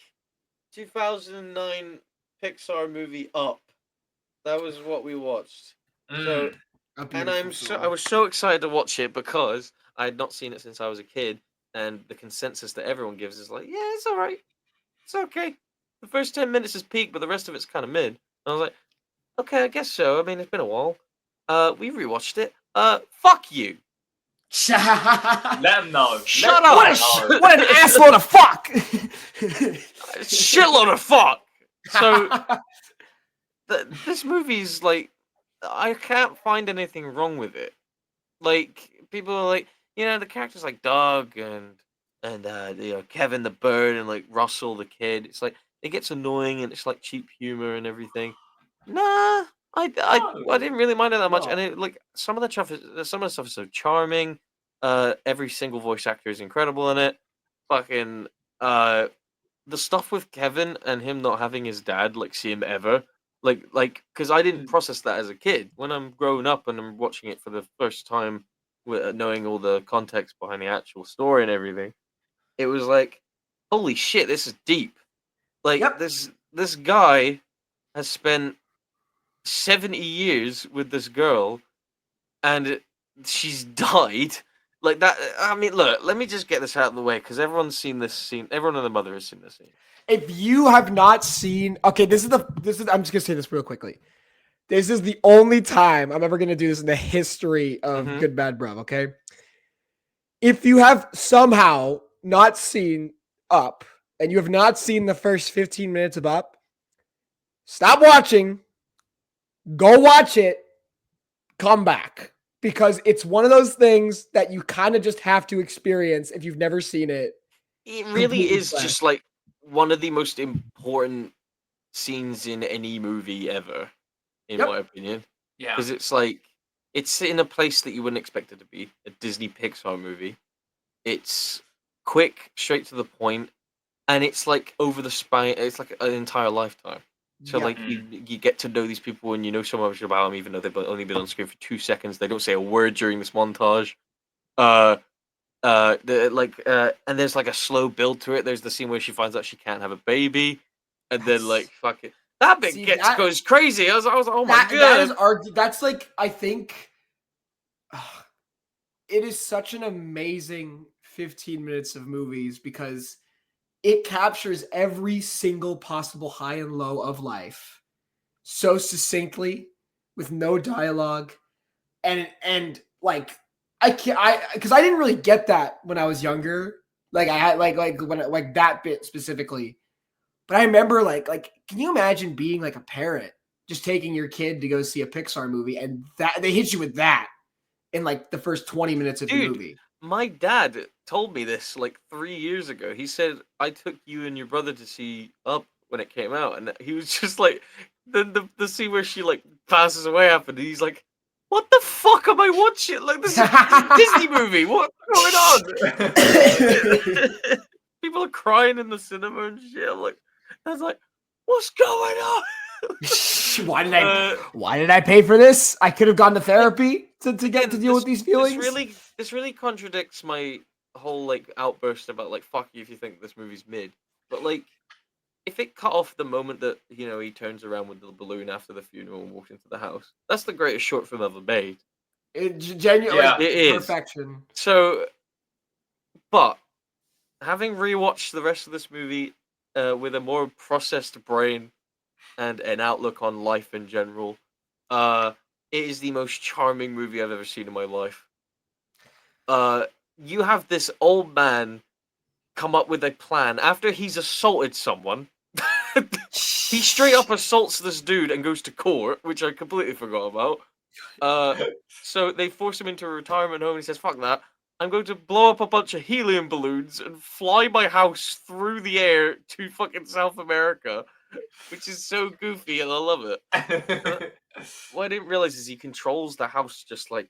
S2: 2009 Pixar movie Up. That was what we watched. So, and I was so excited to watch it because I had not seen it since I was a kid, and the consensus that everyone gives is like, yeah, it's all right, it's okay. The first 10 minutes is peak, but the rest of it's kind of mid. And I was like, okay, I guess so. I mean, it's been a while. We rewatched it. Fuck you.
S4: Let them know.
S3: Shut up. What an assload of fuck.
S2: Shitload of fuck. So, this movie's like, I can't find anything wrong with it. Like, people are like, you know, the characters like Doug and you know, Kevin the bird and like Russell the kid. It's like, it gets annoying and it's like cheap humor and everything. Nah, I didn't really mind it that much. And it, like some of the stuff is so charming. Every single voice actor is incredible in it. Fucking the stuff with Kevin and him not having his dad like see him ever. Like because I didn't process that as a kid. When I'm growing up and I'm watching it for the first time with knowing all the context behind the actual story and everything, it was like, holy shit, this is deep. Like this guy has spent 70 years with this girl and she's died. Like that. I mean, look, let me just get this out of the way because everyone's seen this scene. Everyone and the mother has seen this scene.
S3: If you have not seen, okay, this is I'm just gonna say this real quickly. This is the only time I'm ever gonna do this in the history of Good Bad Bruv. Okay, if you have somehow not seen Up and you have not seen the first 15 minutes of Up, stop watching, go watch it, come back. Because it's one of those things that you kind of just have to experience if you've never seen it.
S2: It really is just like one of the most important scenes in any movie ever, in my opinion. Yeah. Because it's like, it's in a place that you wouldn't expect it to be, a Disney Pixar movie. It's quick, straight to the point, and it's like over the span, it's like an entire lifetime. So like you get to know these people and you know so much about them, even though they've only been on screen for 2 seconds. They don't say a word during this montage. And there's like a slow build to it. There's the scene where she finds out she can't have a baby, and then like fuck it. That bit goes crazy. I was oh my god.
S3: That's like, I think it is such an amazing 15 minutes of movies because it captures every single possible high and low of life so succinctly with no dialogue. And like, because I didn't really get that when I was younger. Like I had like that bit specifically. But I remember like, can you imagine being like a parent, just taking your kid to go see a Pixar movie and that they hit you with that in like the first 20 minutes of the movie?
S2: My dad told me this like 3 years ago. He said, I took you and your brother to see Up when it came out. And he was just like, the scene where she like passes away happened. And he's like, what the fuck am I watching? Like, this is a Disney movie. What's going on? People are crying in the cinema and shit. I'm like, I was like, what's going on?
S3: Why did I pay for this? I could have gone to therapy to deal with these feelings.
S2: This really contradicts my whole like outburst about like fuck you if you think this movie's mid. But like, if it cut off the moment that he turns around with the balloon after the funeral and walks into the house, that's the greatest short film ever made.
S3: It genuinely
S2: is
S3: perfection.
S2: So, but having rewatched the rest of this movie with a more processed brain and an outlook on life in general, it is the most charming movie I've ever seen in my life. You have this old man come up with a plan after he's assaulted someone. He straight up assaults this dude and goes to court, which I completely forgot about. So they force him into a retirement home. And he says, "Fuck that! I'm going to blow up a bunch of helium balloons and fly my house through the air to fucking South America," which is so goofy and I love it. What I didn't realize is he controls the house just like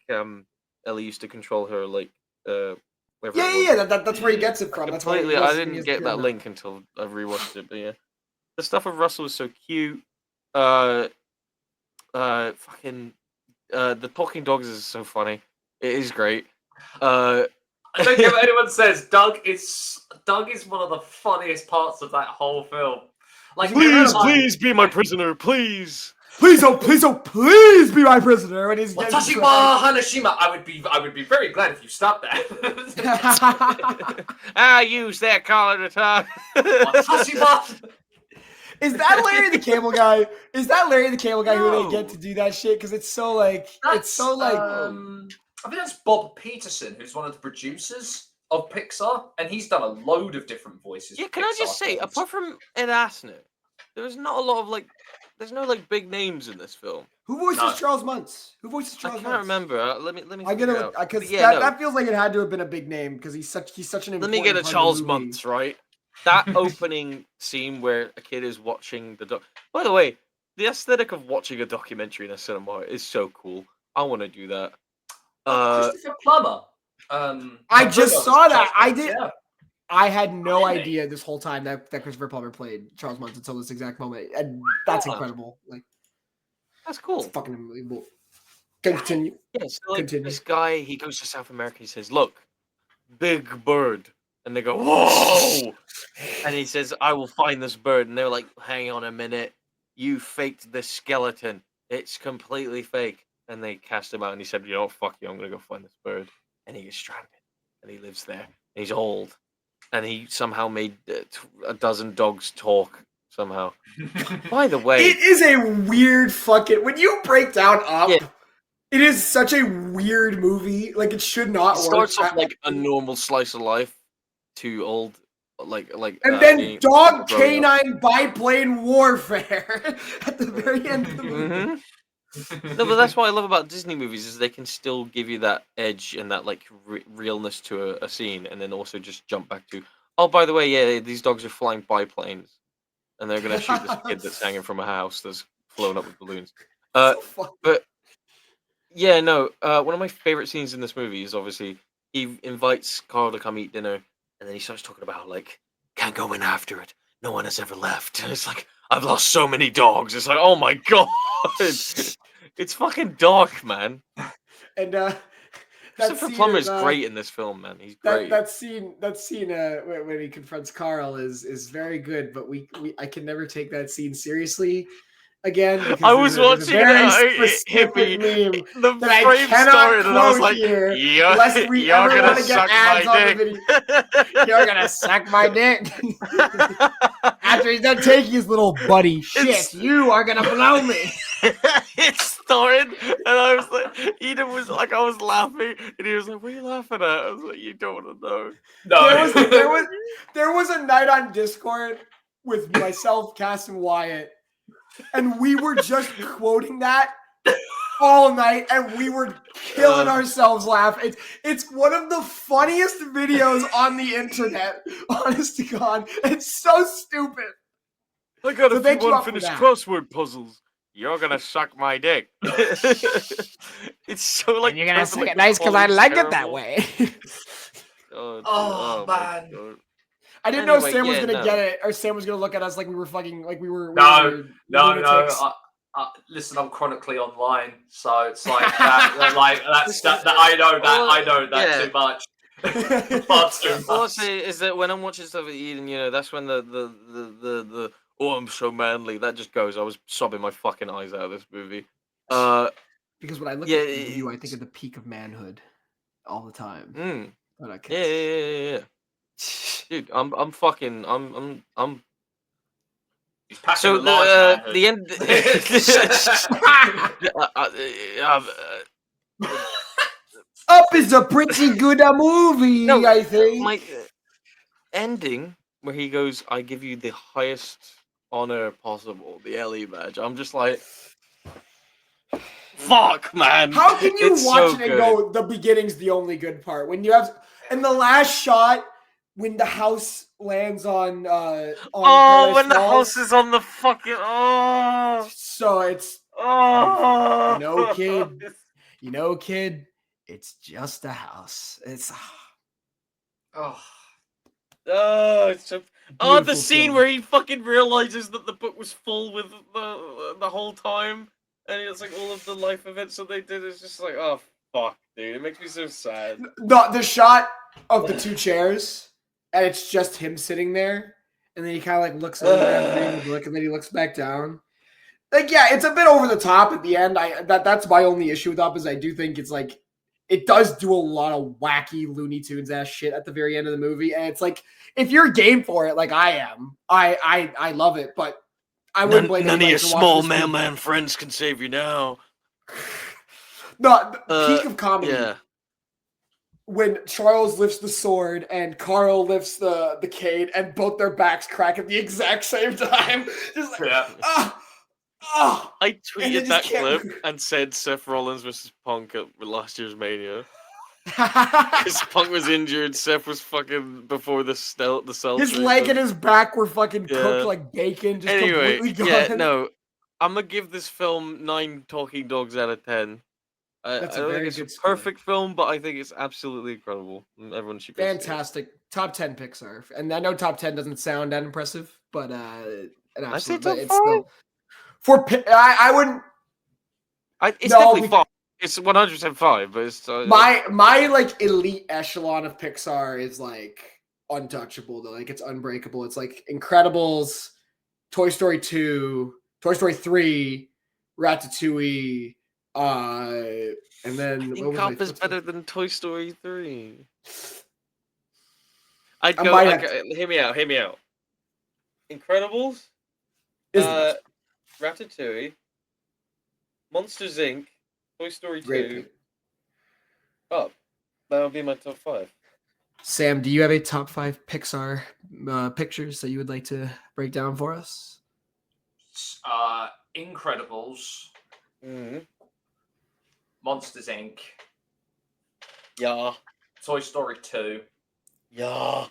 S2: Ellie used to control her, like
S3: that's where he gets it from.
S2: Completely, I didn't get that link until I rewatched it, but yeah, the stuff with Russell is so cute. The talking dogs is so funny. It is great.
S4: I don't care what anyone says. Doug is one of the funniest parts of that whole film. Like,
S2: please be my prisoner, please.
S3: Please be my prisoner. When he's
S4: Watashi wa Hanashima, I would be very glad if you stopped that.
S2: I use that collar to talk.
S4: Watashi wa.
S3: Is that Larry the Cable Guy? Is that Larry the Cable Guy who they get to do that shit? Because it's so like, I
S4: think that's Bob Peterson, who's one of the producers of Pixar, and he's done a load of different voices.
S2: Yeah, can I just say, apart from Ed Asner, there's not a lot of like, there's no like big names in this film.
S3: Who voices Charles Muntz? I
S2: can't remember. Let me.
S3: I get it because that feels like it had to have been a big name because he's such an.
S2: Let me get a Charles Muntz right. That opening scene where a kid is watching the doc. By the way, the aesthetic of watching a documentary in a cinema is so cool. I want to do that.
S4: Christopher Plummer.
S3: I just saw that. I did. Yeah. I had no idea this whole time that Christopher Plummer played Charles Muntz until this exact moment, and that's incredible. Like,
S2: that's cool.
S3: It's fucking unbelievable. Continue.
S2: Yeah, so like, this guy, he goes to South America. He says, "Look, big bird," and they go, "Whoa!" And he says, "I will find this bird." And they're like, "Hang on a minute, you faked the skeleton. It's completely fake." And they cast him out, and he said, "You know, fuck you. I'm gonna go find this bird." And he gets stranded, and he lives there. And he's old, and he somehow made a dozen dogs talk somehow. By the way,
S3: it is a weird fucking. When you break down Up, it is such a weird movie. Like, it should not work.
S2: Starts off like a normal slice of life to old, like.
S3: And then dog canine biplane warfare at the very end of the movie.
S2: Mm-hmm. No, but that's what I love about Disney movies is they can still give you that edge and that like realness to a scene, and then also just jump back to, oh, by the way, yeah, these dogs are flying biplanes, and they're gonna shoot this kid that's hanging from a house that's flown up with balloons. But yeah, no, one of my favorite scenes in this movie is obviously he invites Carl to come eat dinner, and then he starts talking about like, can't go in after it. No one has ever left. And it's like, I've lost so many dogs. It's like, oh my god. It's fucking dark, man.
S3: And
S2: Christopher Plummer is great in this film, man. He's great.
S3: That scene when he confronts Carl is very good, but I can never take that scene seriously again. Because
S2: I was watching
S3: it hit me.
S2: The frame started, and I was like,
S3: "Lest we ever want to get ads on the video, you're gonna suck my dick." After he's done taking his little buddy, you are gonna blow me.
S2: It started, and I was like, Eden was like, I was laughing, and he was like, "What are you laughing at?" I was like, "You don't want to know."
S4: No,
S3: there was a night on Discord with myself, Cass, and Wyatt, and we were just quoting that all night, and we were killing ourselves laughing. It's one of the funniest videos on the internet. Honest to God, it's so stupid.
S2: I got a few unfinished crossword puzzles. You're gonna suck my dick. It's so like.
S3: And you're gonna suck it nice because I like it that way.
S4: Oh man. God.
S3: I didn't know Sam was gonna get it, or Sam was gonna look at us like we were fucking, like we were.
S4: No. Listen, I'm chronically online, so it's like that. Like that. I know that too much. Far too much.
S2: Also, is that when I'm watching stuff with Eden, that's when the "oh, I'm so manly" that just goes. I was sobbing my fucking eyes out of this movie.
S3: Because when I look at you, I think of the peak of manhood all the time.
S2: Yeah. Dude, I'm fucking.
S4: So
S2: the end.
S3: Up is a pretty good movie, I think.
S2: My ending where he goes, "I give you the highest honor possible, the LE badge." I'm just like, fuck, man.
S3: How can you watch it and go, the beginning's the only good part? When you have, and the last shot, when the house lands on
S2: when the house is on the fucking,
S3: so it's, kid, it's just a house. It's,
S2: it's so. The scene where he fucking realizes that the book was full with the whole time, and it's like all of the life events that they did. It's just like, oh fuck, dude, it makes me so sad.
S3: The shot of the two chairs, and it's just him sitting there, and then he kind of like looks over and then he looks back down. Like, yeah, it's a bit over the top at the end. That's my only issue with that, is I do think it's like, it does do a lot of wacky Looney Tunes ass shit at the very end of the movie, and it's like, if you're game for it, like I am, I love it, but I wouldn't blame
S2: none of your small mailman friends can save you now.
S3: No, the peak of comedy.
S2: Yeah.
S3: When Charles lifts the sword and Carl lifts the cane, and both their backs crack at the exact same time. Just like,
S2: I tweeted that clip and said Seth Rollins versus Punk at last year's Mania. Because Punk was injured, Seth was fucking before the cell.
S3: His leg and his back were fucking cooked like bacon. Just completely gone.
S2: I'm gonna give this film 9 talking dogs out of 10.
S3: That's
S2: I don't think it's a perfect film, but I think it's absolutely incredible. Everyone should go
S3: fantastic. Top 10 Pixar, and I know top 10 doesn't sound that impressive, but
S2: I say top 5.
S3: Still, I wouldn't.
S2: It's definitely 5. It's 100% 5, but it's
S3: my like elite echelon of Pixar is like untouchable though. Like, it's unbreakable. It's like Incredibles, Toy Story 2, Toy Story 3, Ratatouille. And then
S2: Cop is better than Toy Story 3. I'd go. Hear me out. Incredibles, Ratatouille, Monsters Inc., Toy Story 2. Oh, that would be my top 5.
S3: Sam, do you have a top 5 Pixar pictures that you would like to break down for us?
S4: Incredibles.
S2: Mm-hmm.
S4: Monsters Inc.
S2: Yeah.
S4: Toy Story 2.
S2: Yeah.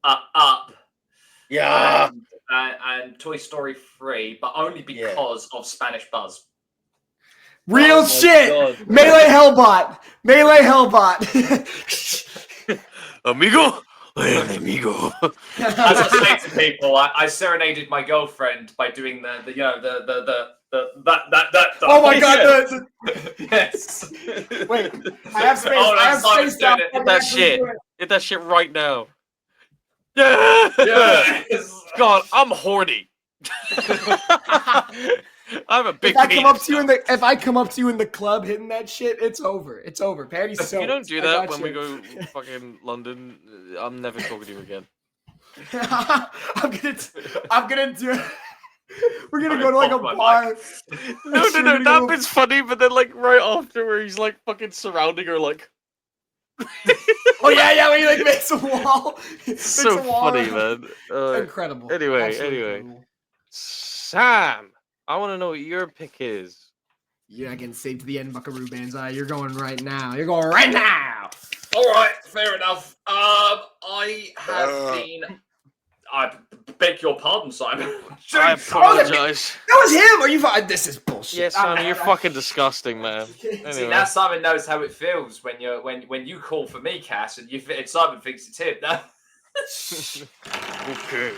S4: Up.
S2: Yeah.
S4: And Toy Story 3, but only because of Spanish Buzz.
S3: Real shit! God. Melee Hellbot!
S2: Amigo!
S4: As I say to people, I serenaded my girlfriend by doing the
S3: Oh my god!
S4: Yes.
S3: Wait, I have space.
S4: Oh,
S3: I have
S4: Simon's
S3: space now.
S4: doing it.
S2: Hit that shit. Hit that shit right now. Yeah.
S4: Yes.
S2: God, I'm horny. I'm a big.
S3: If I come up to you in the club hitting that shit, it's over. It's over. Patty's so.
S2: If you don't do that when we go fucking London, I'm never talking to you again.
S3: I'm gonna do it. We're gonna go to like a bar.
S2: No, that bit's funny, but then like right after where he's like fucking surrounding her like.
S3: Oh yeah, when he like makes a wall.
S2: So funny, man.
S3: Incredible.
S2: Anyway,
S3: incredible.
S2: Sam, I want to know what your pick is.
S3: You're not getting saved to the end, Buckaroo Banzai. You're going right now. You're going right now.
S4: All right, fair enough. I have been. I beg your pardon, Simon.
S2: I apologize.
S3: That was him. Are you? This is bullshit.
S2: Yes, Simon, you're fucking disgusting, man. Anyway.
S4: See, now Simon knows how it feels when you call for me, Cass, and Simon thinks it's him. Now. Okay.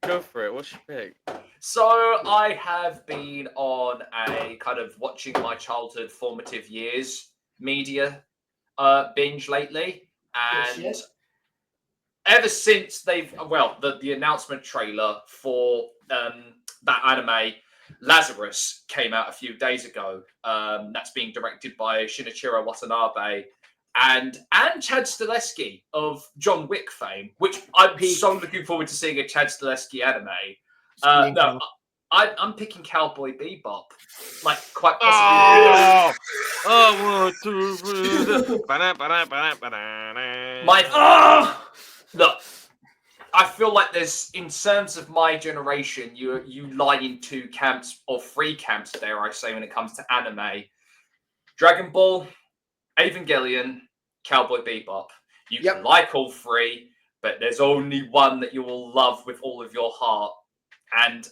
S2: Go for it. What's your pick?
S4: So I have been on a kind of watching my childhood formative years media binge lately, and ever since the announcement trailer for that anime Lazarus came out a few days ago. That's being directed by Shinichiro Watanabe and Chad Stahelski of John Wick fame, which I'm so looking forward to seeing a Chad Stahelski anime. No, I'm picking Cowboy Bebop, like quite possibly. Look, I feel like there's, in terms of my generation, you lie in two camps or three camps, dare I say, when it comes to anime: Dragon Ball, Evangelion, Cowboy Bebop. You can like all three, but there's only one that you will love with all of your heart. And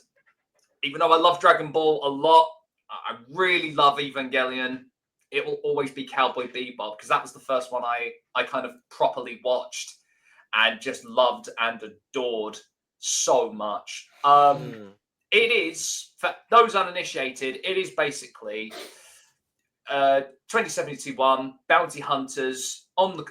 S4: even though I love Dragon Ball a lot, I really love Evangelion. It will always be Cowboy Bebop because that was the first one I kind of properly watched and just loved and adored so much. It is, for those uninitiated, it is basically 2071 bounty hunters on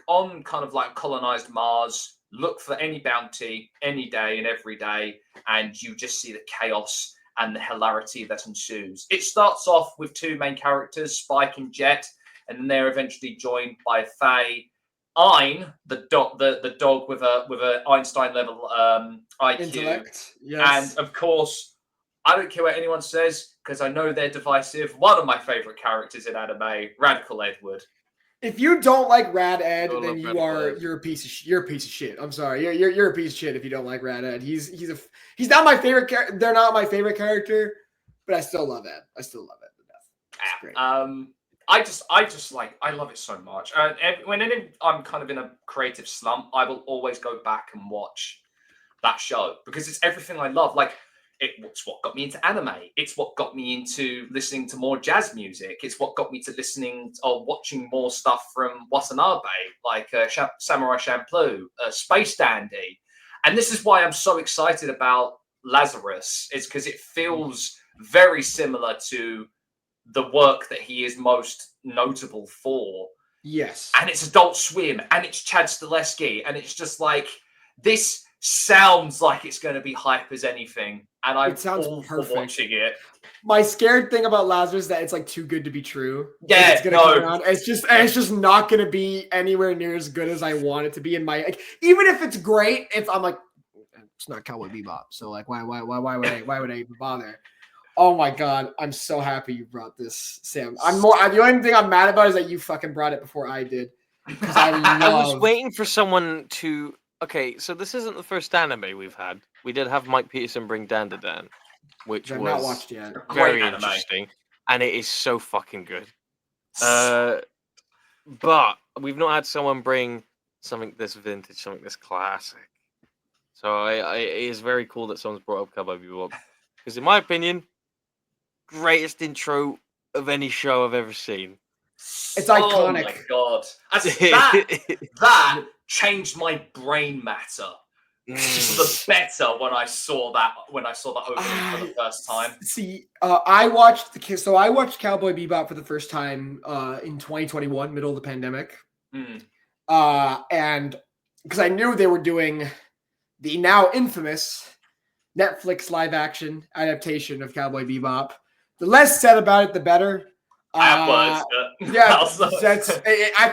S4: kind of like colonized Mars look for any bounty any day and every day, and you just see the chaos and the hilarity that ensues. It starts off with two main characters, Spike and Jet, and then they're eventually joined by Faye, Ein, the dog with a Einstein level IQ,
S3: intellect.
S4: And of course, I don't care what anyone says because I know they're divisive. One of my favorite characters in anime, Radical Edward.
S3: If you don't like Rad Ed, then you're a piece of shit. I'm sorry, you're a piece of shit if you don't like Rad Ed. He's not my favorite character. They're not my favorite character, but I still love Ed. I still love Ed to death. It's great.
S4: I love it so much. When I'm kind of in a creative slump, I will always go back and watch that show because it's everything I love. Like, it's what got me into anime. It's what got me into listening to more jazz music. It's what got me to listening or watching more stuff from Watanabe, like Samurai Champloo, Space Dandy. And this is why I'm so excited about Lazarus. It's because it feels very similar to the work that he is most notable for.
S3: Yes.
S4: And it's Adult Swim, and it's Chad Stahelski, and it's just like, this sounds like it's going to be hype as anything, and I'm all for watching it.
S3: My scared thing about Lazarus is that it's like too good to be true.
S4: Yeah,
S3: it's gonna come around. It's just not going to be anywhere near as good as I want it to be. In my even if it's great, I'm like, it's not Cowboy Bebop. So like, why would I even bother? Oh my god, I'm so happy you brought this, Sam. The only thing I'm mad about is that you fucking brought it before I did. Because
S2: I was waiting for someone to. Okay, so this isn't the first anime we've had. We did have Mike Peterson bring Dan to Dan, which was
S3: not watched yet.
S2: Very interesting, and it is so fucking good. But we've not had someone bring something this vintage, something this classic. So it is very cool that someone's brought up Cowboy Bebop, because in my opinion, greatest intro of any show I've ever seen.
S3: It's iconic.
S4: Oh my god, that changed my brain matter. the better when I saw that opening for the first time.
S3: See, I watched Cowboy Bebop for the first time in 2021, middle of the pandemic. And because I knew they were doing the now infamous Netflix live action adaptation of Cowboy Bebop. The less said about it, the better. I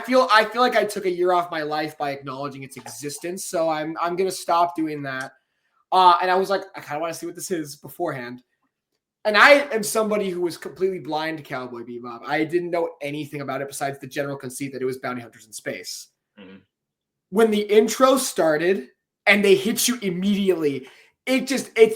S3: feel like I took a year off my life by acknowledging its existence, so I'm gonna stop doing that. And I was like, I kind of want to see what this is beforehand. And I am somebody who was completely blind to Cowboy Bebop. I didn't know anything about it besides the general conceit that it was bounty hunters in space. When the intro started and they hit you immediately, it's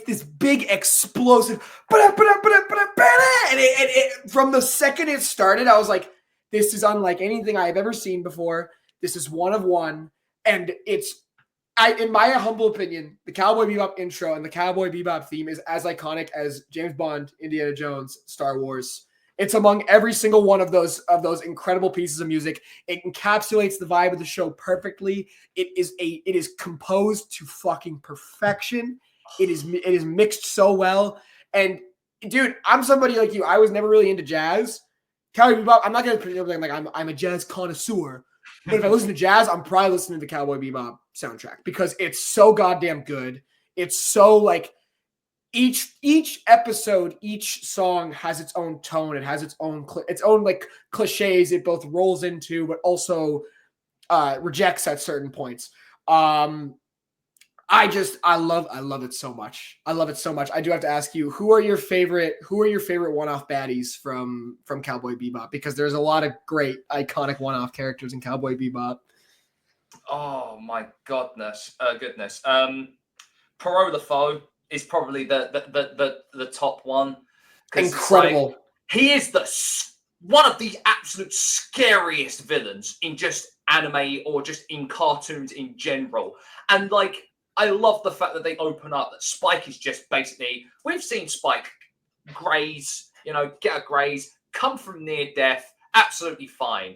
S3: this big explosive, and it from the second it started, I was like, this is unlike anything I've ever seen before. This is one of one, and in my humble opinion, the Cowboy Bebop intro and the Cowboy Bebop theme is as iconic as James Bond, Indiana Jones, Star Wars. It's among every single one of those incredible pieces of music. It encapsulates the vibe of the show perfectly. It is composed to fucking perfection. It is mixed so well. And dude, I'm somebody like you. I was never really into jazz. Cowboy Bebop, I'm not gonna pretend like I'm a jazz connoisseur. But if I listen to jazz, I'm probably listening to the Cowboy Bebop soundtrack because it's so goddamn good. It's so like each episode, each song has its own tone. It has its own like cliches. It both rolls into, but also rejects at certain points. I love it so much. I love it so much. I do have to ask you, who are your favorite one-off baddies from Cowboy Bebop? Because there's a lot of great iconic one-off characters in Cowboy Bebop.
S4: Oh my goodness. Poirot the Foe is probably the top one.
S3: Incredible.
S4: Like, he is one of the absolute scariest villains in just anime or just in cartoons in general. And like, I love the fact that they open up that Spike is just basically, we've seen Spike graze, get a graze, come from near death, absolutely fine.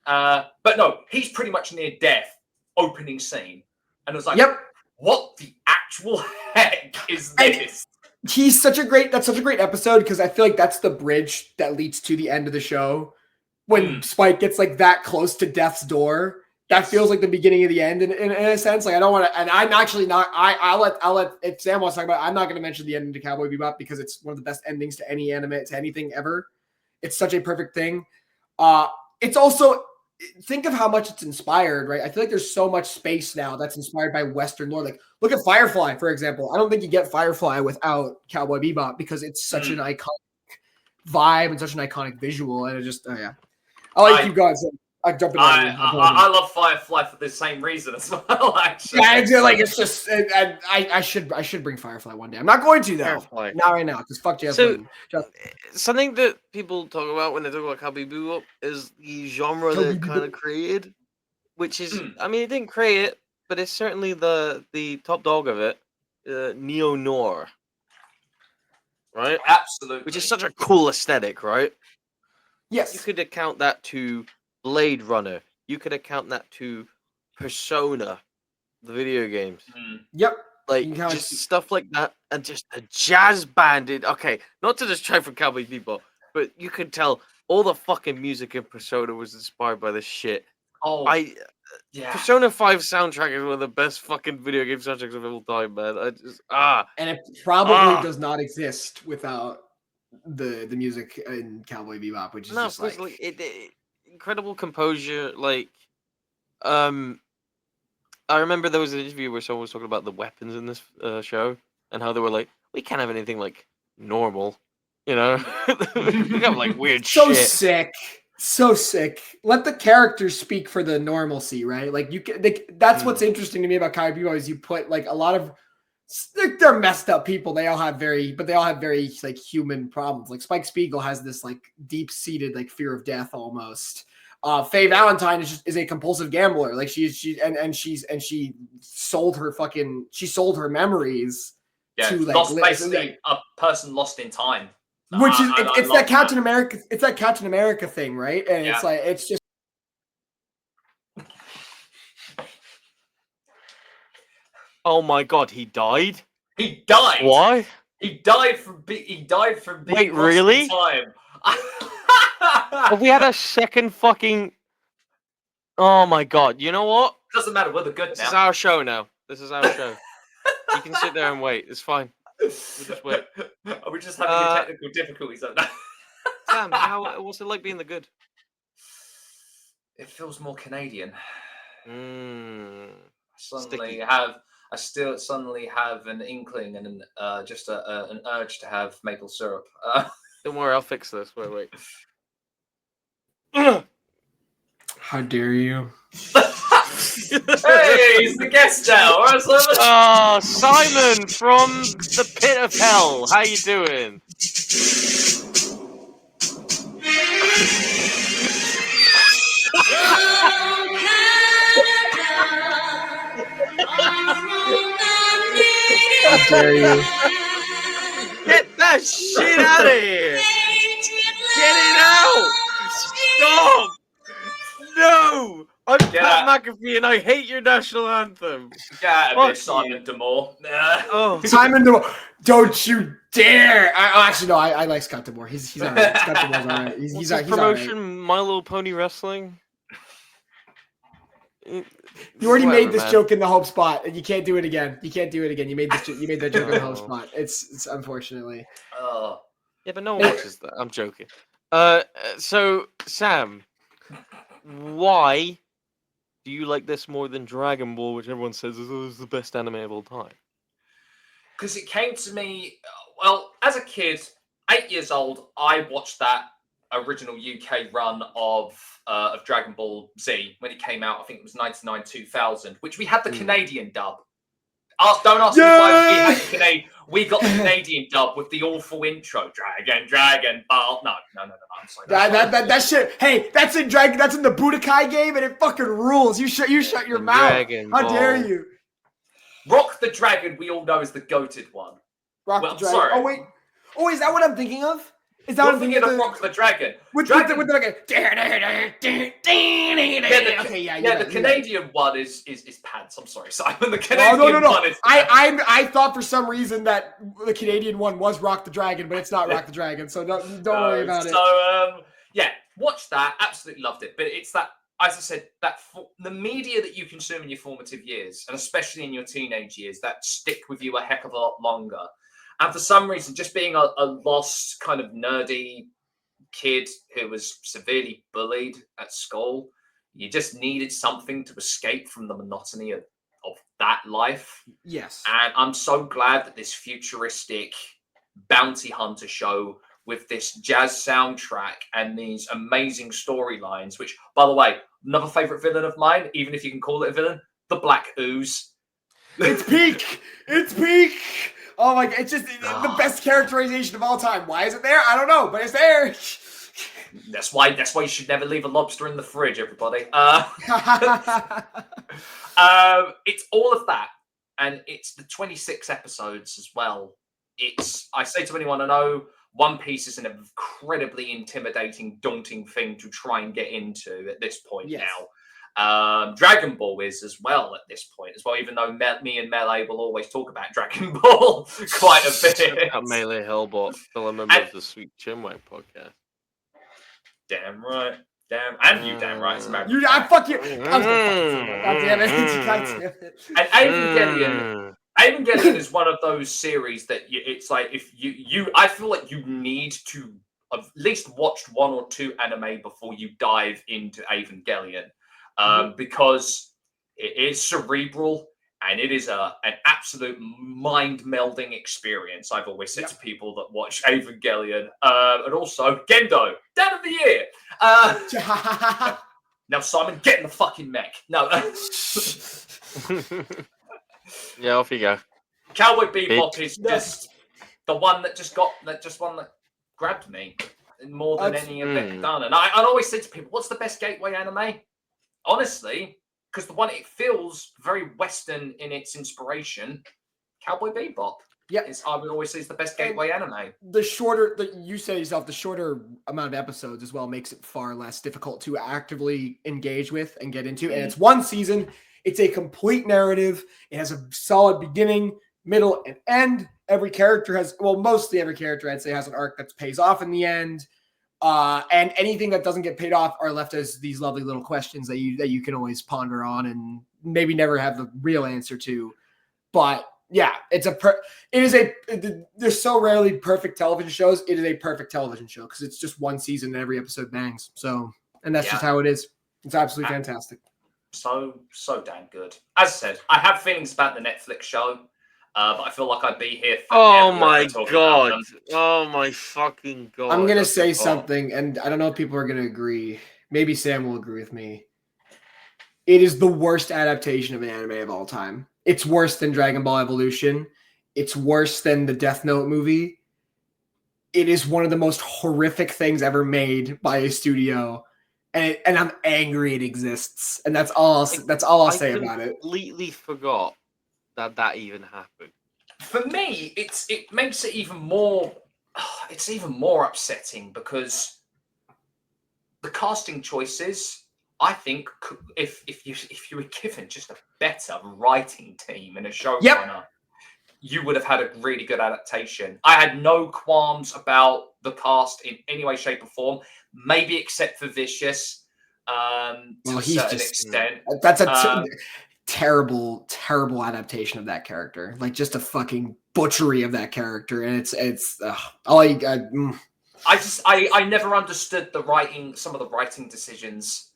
S4: But no, he's pretty much near death opening scene. And it was like,
S3: yep.
S4: What the actual heck is this?
S3: That's such a great episode because I feel like that's the bridge that leads to the end of the show. When Spike gets like that close to death's door, that feels like the beginning of the end in a sense. Like I don't want to, and I'm actually not. I'll let if Sam wants to talk about it, I'm not going to mention the ending to Cowboy Bebop because it's one of the best endings to any anime, to anything ever. It's such a perfect thing. It's also, think of how much it's inspired, right? I feel like there's so much space now that's inspired by Western lore. Like look at Firefly, for example. I don't think you get Firefly without Cowboy Bebop because it's such an iconic vibe and such an iconic visual, and it just I'll let you keep going. So I jump in.
S4: I love Firefly for the same reason as well. Actually,
S3: yeah, like it's just I should bring Firefly one day. I'm not going to though.
S2: Firefly.
S3: Not right now because fuck Jeff.
S2: So something that people talk about when they talk about Cowboy Bebop is the genre that it kind of created, which is I mean it didn't create it, but it's certainly the top dog of it, neo noir, right?
S4: Absolutely,
S2: which is such a cool aesthetic, right?
S3: Yes,
S2: you could account that to Blade Runner. You could account that to Persona, the video games.
S3: Yep.
S2: Like, just stuff like that. And just a jazz band. Okay, not to distract from Cowboy Bebop, but you could tell all the fucking music in Persona was inspired by this shit. Persona 5 soundtrack is one of the best fucking video game soundtracks of all time, man.
S3: And it probably does not exist without the music in Cowboy Bebop, which is just like
S2: incredible composure. Like, I remember there was an interview where someone was talking about the weapons in this show and how they were like, we can't have anything like normal, we have like weird shit.
S3: So sick. Let the characters speak for the normalcy, right? Like that's what's interesting to me about Cowboy Bebop is you put like a lot of they're messed up people. They all have very like human problems. Like Spike Spiegel has this like deep-seated like fear of death almost. Faye Valentine is a compulsive gambler. Like she sold her memories to like
S4: lost, basically a person lost in time.
S3: Which is it's that Captain America. It's that Captain America thing, right? And it's like it's just.
S2: Oh my god, he died?
S4: He died.
S2: Why?
S4: He died from being
S2: Wait,
S4: lost
S2: really?
S4: in time.
S2: Have we had a second fucking... Oh my god, you know what?
S4: Doesn't matter, we're the good
S2: This
S4: now.
S2: is our show now. This is our show. You can sit there and wait. It's fine. We'll just wait.
S4: Are we just having a technical difficulties?
S2: Sam, what's it like being the good?
S4: It feels more Canadian.
S2: Sticky.
S4: I still suddenly have an inkling and just an urge to have maple syrup.
S2: Don't worry, I'll fix this. Wait.
S3: How dare you?
S4: Hey, he's the guest now.
S2: Oh, Simon from the pit of hell. How you doing?
S3: How dare you?
S2: Get that shit out of here! Get it out! Stop! No! I'm Pat McAfee and I hate your national anthem.
S4: Get a bit Simon Damore.
S2: Oh.
S3: Simon Damore, don't you dare! Actually, no, I like Scott Damore. He's alright. Scott Damore's alright. He's
S2: promotion,
S3: alright.
S2: My Little Pony Wrestling.
S3: You already made this joke in the home spot, and you can't do it again. You can't do it again. You made that joke in the home spot. It's unfortunately.
S4: Oh.
S2: Yeah, but no one watches that. I'm joking. So Sam, why do you like this more than Dragon Ball, which everyone says is the best anime of all time?
S4: Because it came to me, well, as a kid, 8 years old, I watched that original UK run of Dragon Ball Z when it came out. I think it was 99, 2000, which we had the Canadian dub. Don't ask me why we got the Canadian dub with the awful intro. Dragon Ball. No. I'm sorry.
S3: That shit. Hey, that's in the Budokai game, and it fucking rules. You shut your mouth.
S2: Dragon
S3: How
S2: Ball.
S3: dare you?
S4: Rock the Dragon, we all know is the goated one.
S3: Rock the Dragon.
S4: Sorry.
S3: Oh wait. Oh, is that what I'm thinking of? Is that
S4: You're
S3: what I'm
S4: thinking of Rock the Dragon?
S3: With the
S4: the Canadian one is pants. I'm sorry, Simon. The Canadian one is.
S3: I thought for some reason that the Canadian one was Rock the Dragon, but it's not Rock the Dragon. So don't worry about it.
S4: So yeah, watch that. Absolutely loved it. But it's that, as I said, that the media that you consume in your formative years, and especially in your teenage years, that stick with you a heck of a lot longer. And for some reason, just being a lost kind of nerdy kid who was severely bullied at school, you just needed something to escape from the monotony of that life.
S3: Yes.
S4: And I'm so glad that this futuristic bounty hunter show with this jazz soundtrack and these amazing storylines, which, by the way, another favorite villain of mine, even if you can call it a villain, the Black Ooze.
S3: It's peak. It's peak. Oh my god, it's just the best characterization of all time. Why is it there? I don't know, but it's there.
S4: That's why you should never leave a lobster in the fridge, everybody. It's all of that, and it's the 26 episodes as well. I say to anyone I know, One Piece is an incredibly intimidating, daunting thing to try and get into at this point now. Dragon Ball is as well at this point as well, even though me and Melee will always talk about Dragon Ball quite a bit.
S2: Melee Hellbot, still a member of the Sweet Chinwag Podcast.
S4: Damn right. And you damn right.
S3: Fuck you. God damn it.
S4: And Evangelion is one of those series that it's like, if I feel like you need to have at least watched one or two anime before you dive into Evangelion. Because it is cerebral and it is an absolute mind-melding experience. I've always said to people that watch Evangelion. And also, Gendo, Dad of the Year. Now, Simon, get in the fucking mech. No.
S2: Yeah, off you go.
S4: Cowboy Bebop is just the one that grabbed me more than any of it done. And I always say to people, what's the best gateway anime? Honestly, because it feels very Western in its inspiration. Cowboy Bebop.
S3: Yeah,
S4: I would always say it's the best gateway anime.
S3: The shorter, you say yourself, the shorter amount of episodes as well makes it far less difficult to actively engage with and get into. And it's one season. It's a complete narrative. It has a solid beginning, middle, and end. Every character has, well, mostly every character I'd say has an arc that pays off in the end. And anything that doesn't get paid off are left as these lovely little questions that you can always ponder on and maybe never have the real answer to. But yeah, there's so rarely perfect television shows. It is a perfect television show because it's just one season and every episode bangs. So, and that's just how it is. It's absolutely fantastic.
S4: So damn good. As I said, I have feelings about the Netflix show. But I feel like I'd be here for
S2: Oh my god. Oh my fucking god.
S3: I'm going to say something, and I don't know if people are going to agree. Maybe Sam will agree with me. It is the worst adaptation of an anime of all time. It's worse than Dragon Ball Evolution. It's worse than the Death Note movie. It is one of the most horrific things ever made by a studio. And I'm angry it exists. And that's all I'll say about it.
S2: I completely forgot that even happened.
S4: For me, it makes it even more. It's even more upsetting because the casting choices. I think if you were given just a better writing team and a showrunner, you would have had a really good adaptation. I had no qualms about the cast in any way, shape, or form. Maybe except for Vicious, to a certain extent.
S3: That's a terrible adaptation of that character. Like just a fucking butchery of that character, and it's
S4: I never understood the writing, some of the writing decisions,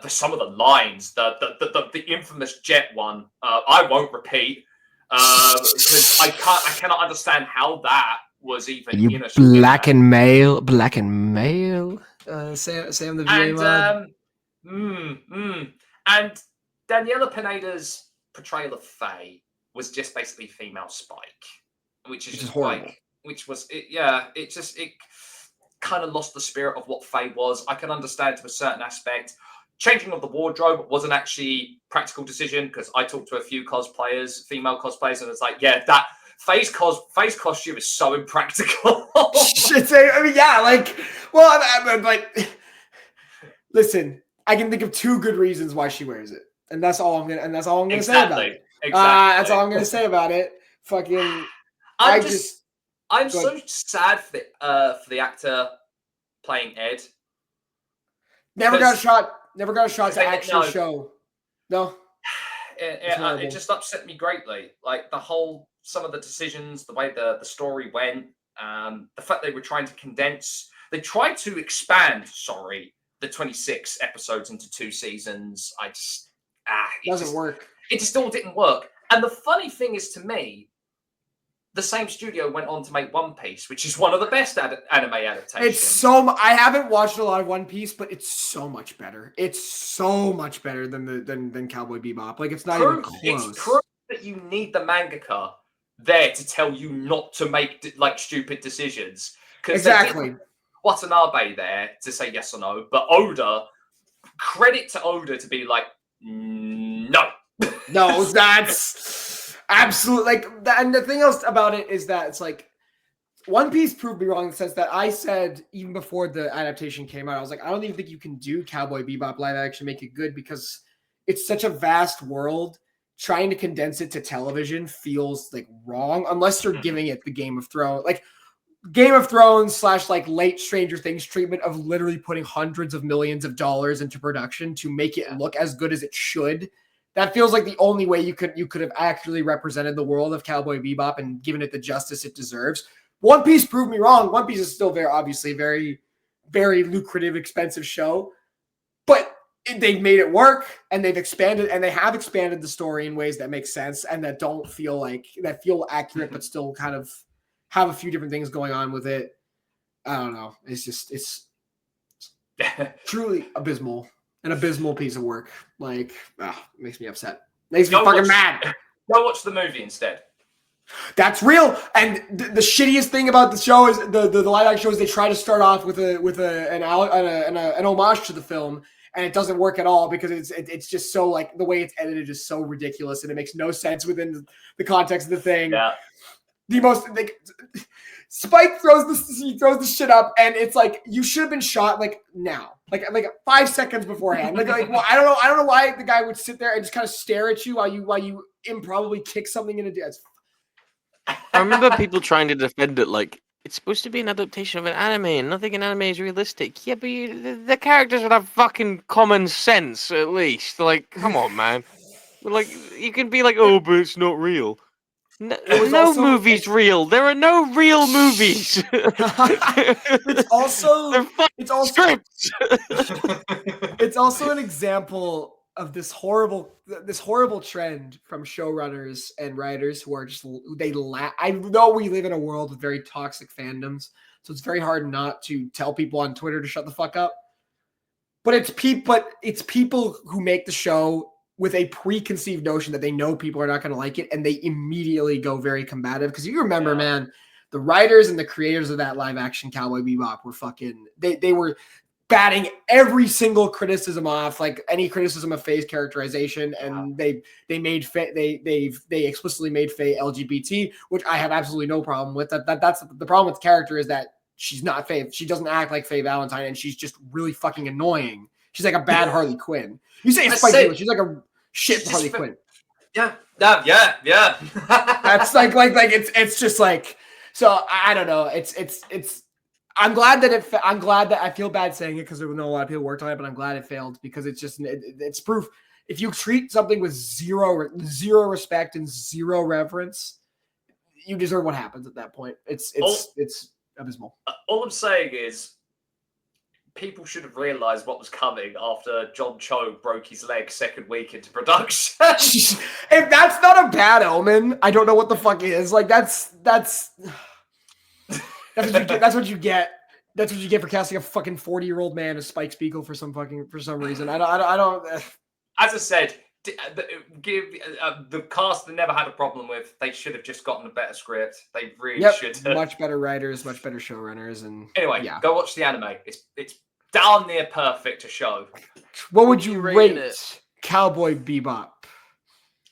S4: some of the lines, the infamous Jet one. I won't repeat because I cannot understand how that was even in a
S3: black and male. Sam the VA
S4: and Daniela Pineda's portrayal of Faye was just basically female Spike, which is just
S3: horrible.
S4: It kind of lost the spirit of what Faye was. I can understand to a certain aspect. Changing of the wardrobe wasn't actually a practical decision because I talked to a few female cosplayers, and it's like, yeah, that Faye's costume is so impractical.
S3: Listen, I can think of two good reasons why she wears it, and that's all I'm gonna say about it. That's all I'm gonna say about it. Fucking,
S4: I'm so sad for the actor playing Ed.
S3: Never got a shot to actually show. No.
S4: It just upset me greatly. Like some of the decisions, the way the story went, the fact they were trying to they tried to expand, the 26 episodes into 2 seasons. It
S3: doesn't work.
S4: It just still didn't work. And the funny thing is, to me, the same studio went on to make One Piece, which is one of the best anime adaptations.
S3: I haven't watched a lot of One Piece, but it's so much better. It's so much better than Cowboy Bebop. Like, it's not even close.
S4: It's proof that you need the mangaka there to tell you not to make stupid decisions.
S3: Exactly.
S4: Watanabe there to say yes or no, but Oda, credit to Oda to be like, no.
S3: No, that's absolutely and the thing else about it is that it's like One Piece proved me wrong in the sense that I said even before the adaptation came out, I was like, I don't even think you can do Cowboy Bebop live action, make it good because it's such a vast world. Trying to condense it to television feels like wrong unless you're giving it the Game of Thrones, / late Stranger Things treatment of literally putting hundreds of millions of dollars into production to make it look as good as it should. That feels like the only way you could have actually represented the world of Cowboy Bebop and given it the justice it deserves. One Piece proved me wrong. One Piece is still very, very lucrative, expensive show, but they've made it work and they have expanded the story in ways that make sense and that don't feel accurate, but still kind of have a few different things going on with it. I don't know. It's truly abysmal. An abysmal piece of work. Makes me upset. Makes me fucking mad.
S4: Go watch the movie instead.
S3: That's real. And the shittiest thing about the show is the live action show is they try to start off with an homage to the film, and it doesn't work at all because it's just so the way it's edited is so ridiculous and it makes no sense within the context of the thing.
S4: Yeah.
S3: Spike throws the shit up, and it's like you should have been shot like now, like 5 seconds beforehand. Well, I don't know why the guy would sit there and just kind of stare at you while you improbably kick something into the.
S2: I remember people trying to defend it like it's supposed to be an adaptation of an anime, and nothing in anime is realistic. Yeah, but the characters would have fucking common sense at least. Like, come on, man. Like, you can be like, oh, but it's not real. No movie's real. There are no real movies.
S3: It's also
S2: scripts.
S3: It's also an example of this horrible trend from showrunners and writers who are just I know we live in a world with very toxic fandoms, so it's very hard not to tell people on Twitter to shut the fuck up. But it's people who make the show with a preconceived notion that they know people are not going to like it, and they immediately go very combative. Because you remember, man, the writers and the creators of that live action Cowboy Bebop were fucking. They were batting every single criticism off, like any criticism of Faye's characterization, and they explicitly made Faye LGBT, which I have absolutely no problem with. That's the problem with the character is that she's not Faye. She doesn't act like Faye Valentine, and she's just really fucking annoying. She's like a bad Harley Quinn. You say it's Spike, she's like a shit Harley Quinn.
S4: Yeah.
S3: That's like it's just like, so I don't know. It's I'm glad that I feel bad saying it because there were a lot of people worked on it, but I'm glad it failed because it's proof. If you treat something with zero respect and zero reverence, you deserve what happens at that point. It's abysmal.
S4: All I'm saying is people should have realized what was coming after John Cho broke his leg second week into production.
S3: If that's not a bad omen, I don't know what the fuck is. Like that's what you get. That's what you get. That's what you get for casting a fucking 40-year-old man as Spike Spiegel for some reason. I don't.
S4: As I said, give the cast they never had a problem with. They should have just gotten a better script. They really should have.
S3: Much better writers, much better showrunners, and
S4: anyway, go watch the anime. It's down near perfect to show.
S3: What would you rate it? Cowboy Bebop?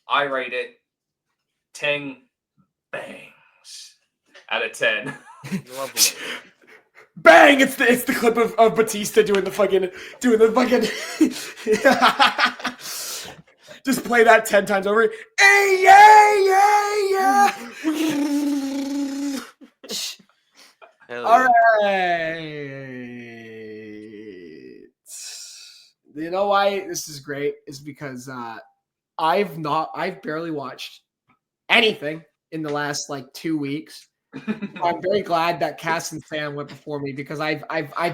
S4: I rate it 10 bangs out of 10.
S2: Lovely.
S3: Bang! It's the clip of Batista doing the fucking just play that 10 times over. Hey, yeah. All right. You know why this is great is because I've barely watched anything in the last 2 weeks. I'm very glad that Cass and Sam went before me because I've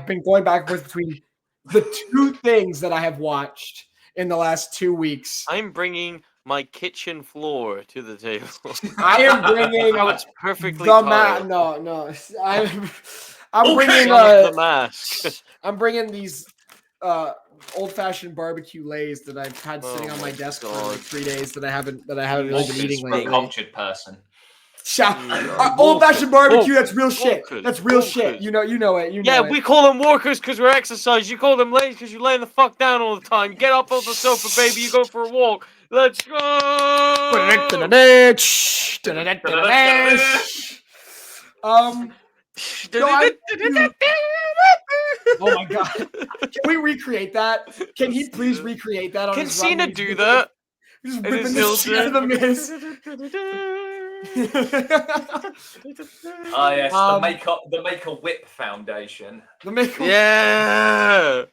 S3: been going back and forth between the two things that I have watched in the last 2 weeks.
S2: I'm bringing my kitchen floor to the table.
S3: I am bringing.
S2: It's perfectly
S3: the
S2: tiled.
S3: No. I'm bringing
S2: the mask.
S3: I'm bringing these old-fashioned barbecue lays that I've had sitting on my desk for 3 days that I haven't really been eating lately.
S4: Cultured person.
S3: Old-fashioned barbecue, that's real shit. That's real shit. You know it.
S2: We call them workers because we're exercise. You call them lazy because you're laying the fuck down all the time. Get up off the sofa, baby. You go for a walk. Let's go.
S3: Oh my god! Can we recreate that? Can he please recreate that?
S2: Can Cena do that?
S3: Just ripping the shit out of the Miz.
S4: Yes, the Make a Whip Foundation.
S2: Yeah.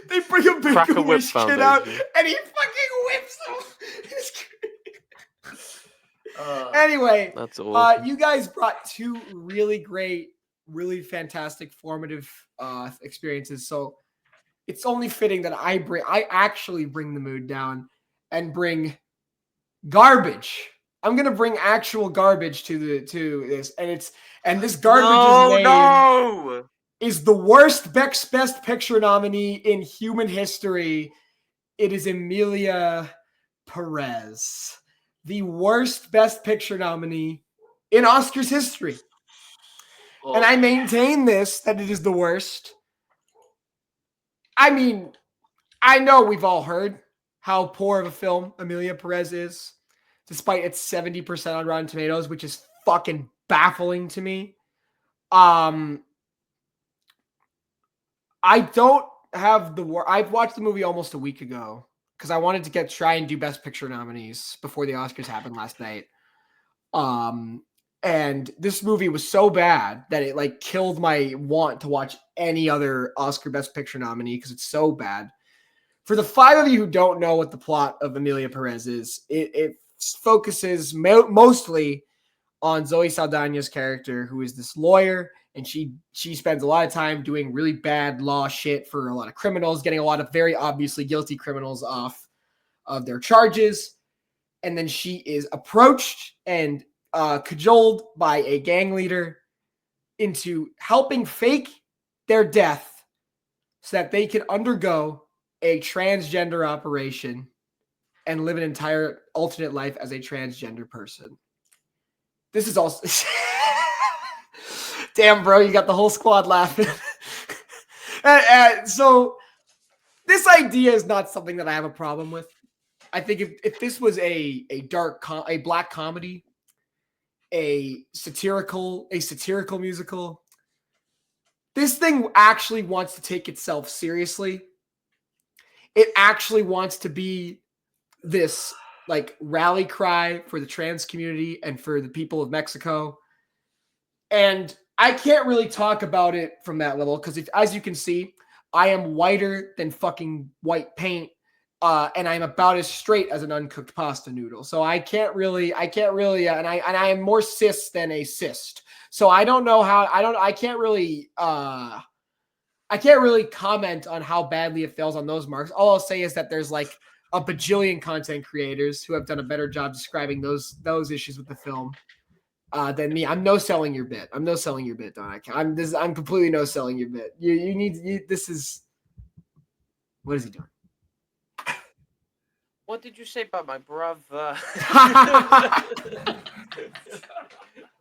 S3: They bring a big
S2: Crack a Whip
S3: kid
S2: Foundation.
S3: out, and he fucking whips them. Anyway,
S2: that's awesome.
S3: You guys brought two really great, really fantastic, formative experiences. So it's only fitting that I actually bring the mood down and bring garbage. I'm gonna bring actual garbage to this, and this garbage is the worst Best Picture nominee in human history. It is Emilia Perez, the worst Best Picture nominee in Oscars history. Oh. And I maintain that it is the worst. I mean, I know we've all heard how poor of a film Emilia Perez is, despite its 70% on Rotten Tomatoes, which is fucking baffling to me. I don't have I've watched the movie almost a week ago because I wanted to try and do Best Picture nominees before the Oscars happened last night. And this movie was so bad that it like killed my want to watch any other Oscar Best Picture nominee because it's so bad. For the 5 of you who don't know what the plot of Emilia Perez is, it focuses mostly on Zoe Saldana's character, who is this lawyer, and she spends a lot of time doing really bad law shit for a lot of criminals, getting a lot of very obviously guilty criminals off of their charges. And then she is approached and cajoled by a gang leader into helping fake their death so that they can undergo a transgender operation and live an entire alternate life as a transgender person. This is also... Damn, bro, you got the whole squad laughing. So this idea is not something that I have a problem with. I think if this was a black comedy, a satirical musical, this thing actually wants to take itself seriously. It actually wants to be this like rally cry for the trans community and for the people of Mexico. And I can't really talk about it from that level because as you can see, I am whiter than fucking white paint. And I'm about as straight as an uncooked pasta noodle. So I can't really, and I am more cis than a cyst. So I don't know how, I can't really comment on how badly it fails on those marks. All I'll say is that there's like a bajillion content creators who have done a better job describing those issues with the film than me. I'm no selling your bit. I'm Don. I'm completely no selling your bit. This is, what is he doing?
S2: What did you say about my bruv?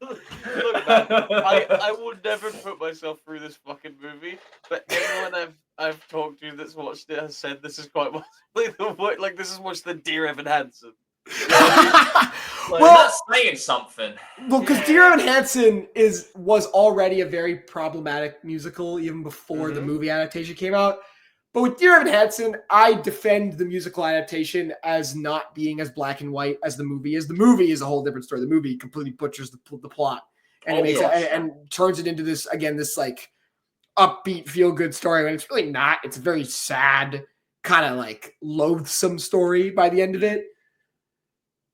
S2: Look, man, I would never put myself through this fucking movie, but everyone I've talked to that's watched it has said this is quite possibly this is worse than Dear Evan Hansen.
S4: Well, that's saying something.
S3: Well, because Dear Evan Hansen was already a very problematic musical even before the movie adaptation came out. But with Dear Evan Hansen, I defend the musical adaptation as not being as black and white as the movie is. The movie is a whole different story. The movie completely butchers the plot and and turns it into this like upbeat, feel good story. And it's really not. It's a very sad, kind of like loathsome story by the end of it.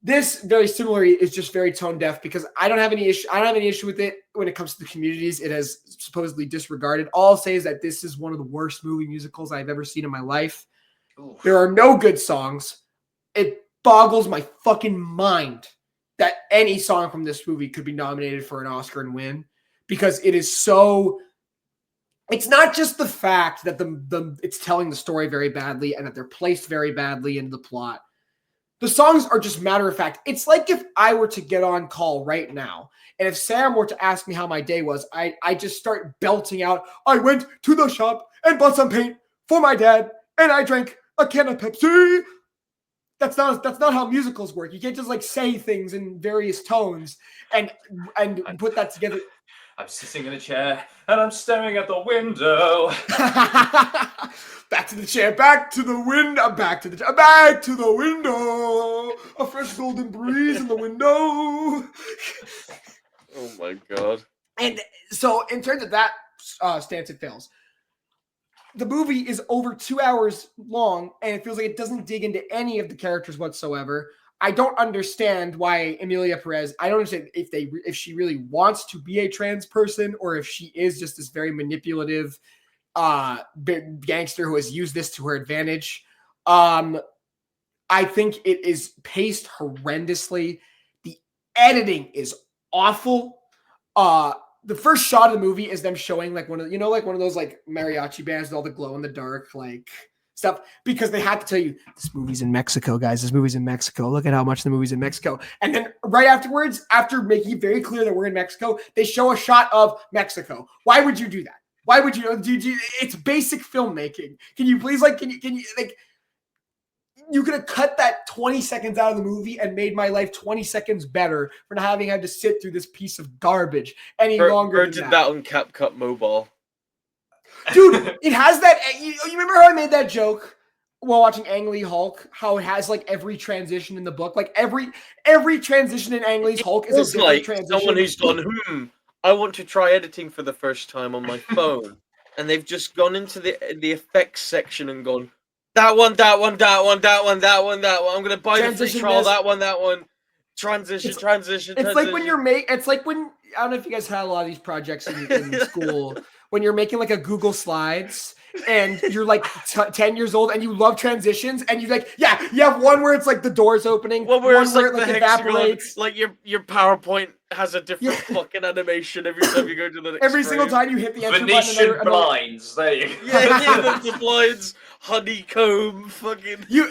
S3: This very similarly is just very tone deaf because I don't have any issue with it when it comes to the communities it has supposedly disregarded. All I'll say is that this is one of the worst movie musicals I've ever seen in my life. Oof. There are no good songs. It boggles my fucking mind that any song from this movie could be nominated for an Oscar and win because it is so. It's not just the fact that it's telling the story very badly and that they're placed very badly into the plot. The songs are just matter of fact. It's like if I were to get on call right now, and if Sam were to ask me how my day was, I just start belting out, I went to the shop and bought some paint for my dad, and I drank a can of Pepsi. That's not how musicals work. You can't just like say things in various tones and put that together.
S4: I'm sitting in a chair and I'm staring at the window.
S3: Back to the chair, back to the window, back to the window. A fresh golden breeze in the window.
S2: Oh my god.
S3: And so in terms of that stance, it fails. The movie is over 2 hours long and it feels like it doesn't dig into any of the characters whatsoever. I don't understand why Emilia Perez, I don't understand if she really wants to be a trans person or if she is just this very manipulative gangster who has used this to her advantage. I think it is paced horrendously. The editing is awful. The first shot of the movie is them showing like one of those like mariachi bands with all the glow in the dark like stuff, because they had to tell you this movie's in Mexico, guys. This movie's in Mexico. Look at how much the movie's in Mexico. And then right afterwards, after making it very clear that we're in Mexico, they show a shot of Mexico. Why would you do that? Why would you? It's basic filmmaking. Can you please you could have cut that 20 seconds out of the movie and made my life 20 seconds better for not having had to sit through this piece of garbage any longer.
S2: Bert did that on CapCut Mobile.
S3: Dude, it has that. You remember how I made that joke while watching Ang Lee Hulk? How it has like every transition in the book, like every transition in Ang Lee's Hulk is a different
S2: like
S3: transition.
S2: Someone who's gone, I want to try editing for the first time on my phone, and they've just gone into the effects section and gone, that one. I'm gonna buy the free trial. That one. Transition.
S3: It's like when it's like when, I don't know if you guys had a lot of these projects in school, when you're making like a Google Slides and you're like 10 years old and you love transitions and you have one where it's like the doors opening, one where it like evaporates.
S2: Like your PowerPoint has a different fucking animation every time you go to the next
S3: every single time you hit the enter
S4: Venetian
S3: button.
S4: blinds. There you go.
S2: Yeah, the blinds, honeycomb, fucking.
S3: You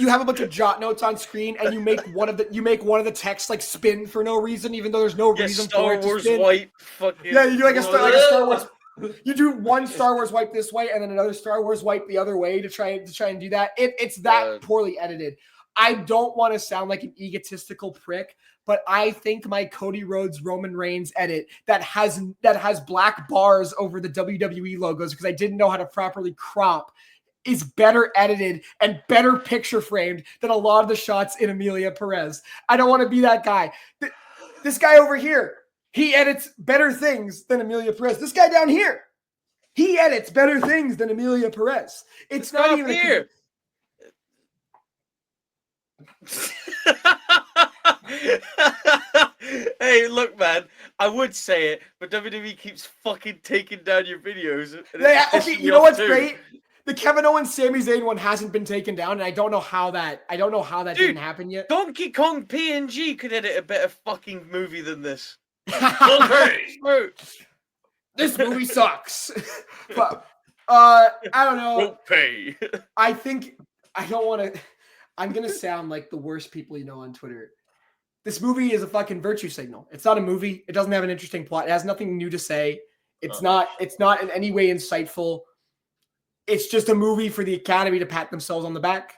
S3: have a bunch of jot notes on screen and you make one of the texts like spin for no reason, even though there's no reason for it to spin.
S2: Star Wars wipe, fucking.
S3: Yeah, you do like a Star Wars. You do one Star Wars wipe this way and then another Star Wars wipe the other way to try and do that. It's that poorly edited. I don't want to sound like an egotistical prick, but I think my Cody Rhodes Roman Reigns edit that has black bars over the WWE logos because I didn't know how to properly crop is better edited and better picture framed than a lot of the shots in Amelia Perez. I don't want to be that guy. This guy over here, he edits better things than Amelia Perez. This guy down here, he edits better things than Amelia Perez. It's not even
S2: here. Hey, look, man. I would say it, but WWE keeps fucking taking down your videos.
S3: Okay, you know what's great? The Kevin Owens Sami Zayn one hasn't been taken down, and I don't know how that didn't happen yet.
S2: Donkey Kong PNG could edit a better fucking movie than this.
S4: Okay.
S3: This movie sucks. But I don't know.
S2: Won't pay.
S3: I'm gonna sound like the worst people you know on Twitter. This movie is a fucking virtue signal. It's not a movie. It doesn't have an interesting plot. It has nothing new to say. It's not in any way insightful. It's just a movie for the Academy to pat themselves on the back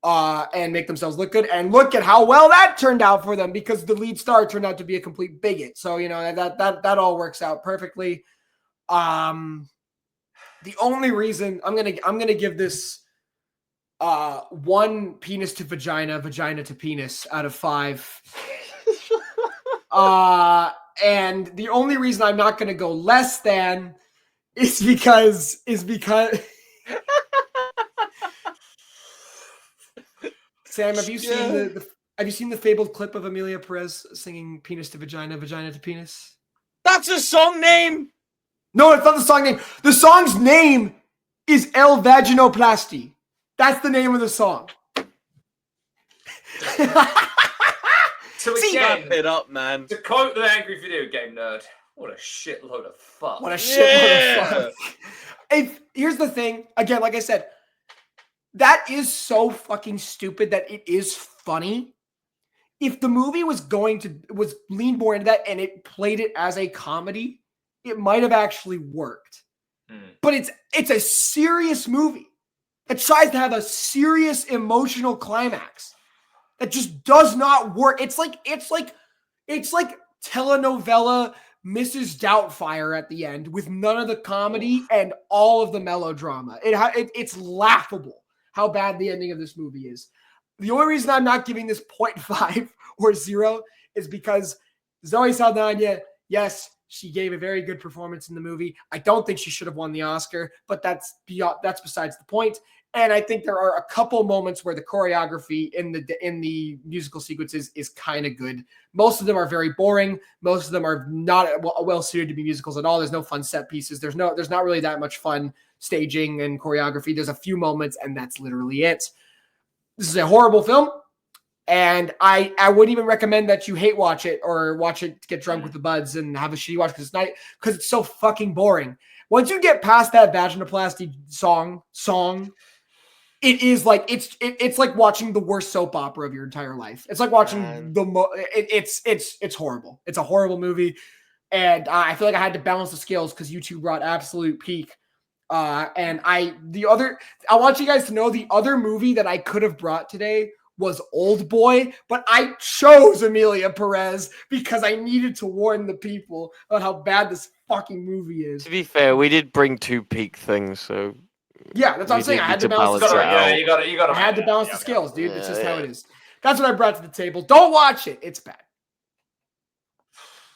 S3: and make themselves look good. And look at how well that turned out for them because the lead star turned out to be a complete bigot. So, you know, that all works out perfectly. The only reason I'm gonna give this one penis to vagina to penis out of 5. And the only reason I'm not gonna go less than is because Sam, have you seen the fabled clip of Amelia Perez singing penis to vagina to penis?
S2: That's a song name.
S3: No, it's not the song name. The song's name is El Vaginoplasty. That's the name of the song.
S4: So again,
S2: wrap it up, man.
S4: To quote the angry video game nerd, what a shitload of fuck.
S3: What a shitload of fuck. Here's the thing. Again, like I said, that is so fucking stupid that it is funny. If the movie was leaned more into that and it played it as a comedy, it might have actually worked. But it's a serious movie. It tries to have a serious emotional climax that just does not work. It's like telenovela Mrs. Doubtfire at the end with none of the comedy and all of the melodrama. It's laughable how bad the ending of this movie is. The only reason I'm not giving this 0.5 or 0 is because Zoe Saldana, yes, she gave a very good performance in the movie. I don't think she should have won the Oscar, but that's besides the point. And I think there are a couple moments where the choreography in the musical sequences is kind of good. Most of them are very boring. Most of them are not well suited to be musicals at all. There's no fun set pieces. There's not really that much fun staging and choreography. There's a few moments, and that's literally it. This is a horrible film, and I wouldn't even recommend that you hate watch it or watch it to get drunk with the buds and have a shitty watch because it's so fucking boring. Once you get past that vaginoplasty song, it is like it's like watching the worst soap opera of your entire life. It's like watching it's horrible. It's a horrible movie, and I feel like I had to balance the scales because you two brought absolute peak. And I want you guys to know the other movie that I could have brought today was Old Boy, but I chose Emilia Perez because I needed to warn the people about how bad this fucking movie is.
S2: To be fair, we did bring two peak things, so
S3: yeah, that's what I'm saying. I had to balance
S2: it out.
S4: You got to.
S3: I had to balance the scales, dude. It's just how it is. That's what I brought to the table. Don't watch it. It's bad.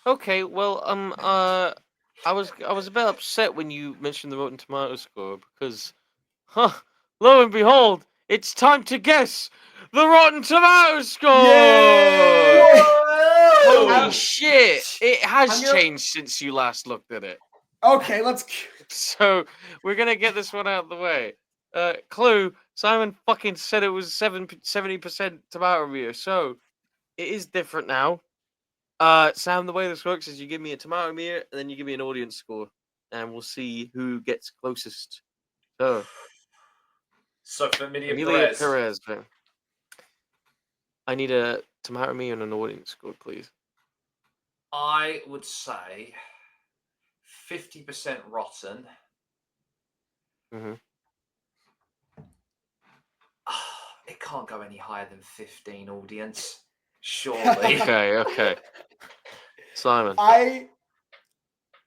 S2: Okay, well, I was a bit upset when you mentioned the Rotten Tomatoes score because, lo and behold, it's time to guess the Rotten Tomatoes score.
S3: Yay!
S2: Holy shit! It has changed since you last looked at it.
S3: Okay, let's.
S2: So we're gonna get this one out of the way. Clue: Simon fucking said it was 70% tomato meter, so it is different now. Sam, the way this works is you give me a tomato meter and then you give me an audience score, and we'll see who gets closest. So
S4: for Emilia
S2: Perez. I need a tomato meter and an audience score, please.
S4: I would say 50% rotten.
S2: Mm-hmm.
S4: It can't go any higher than 15 audience. Surely.
S2: Okay. Simon.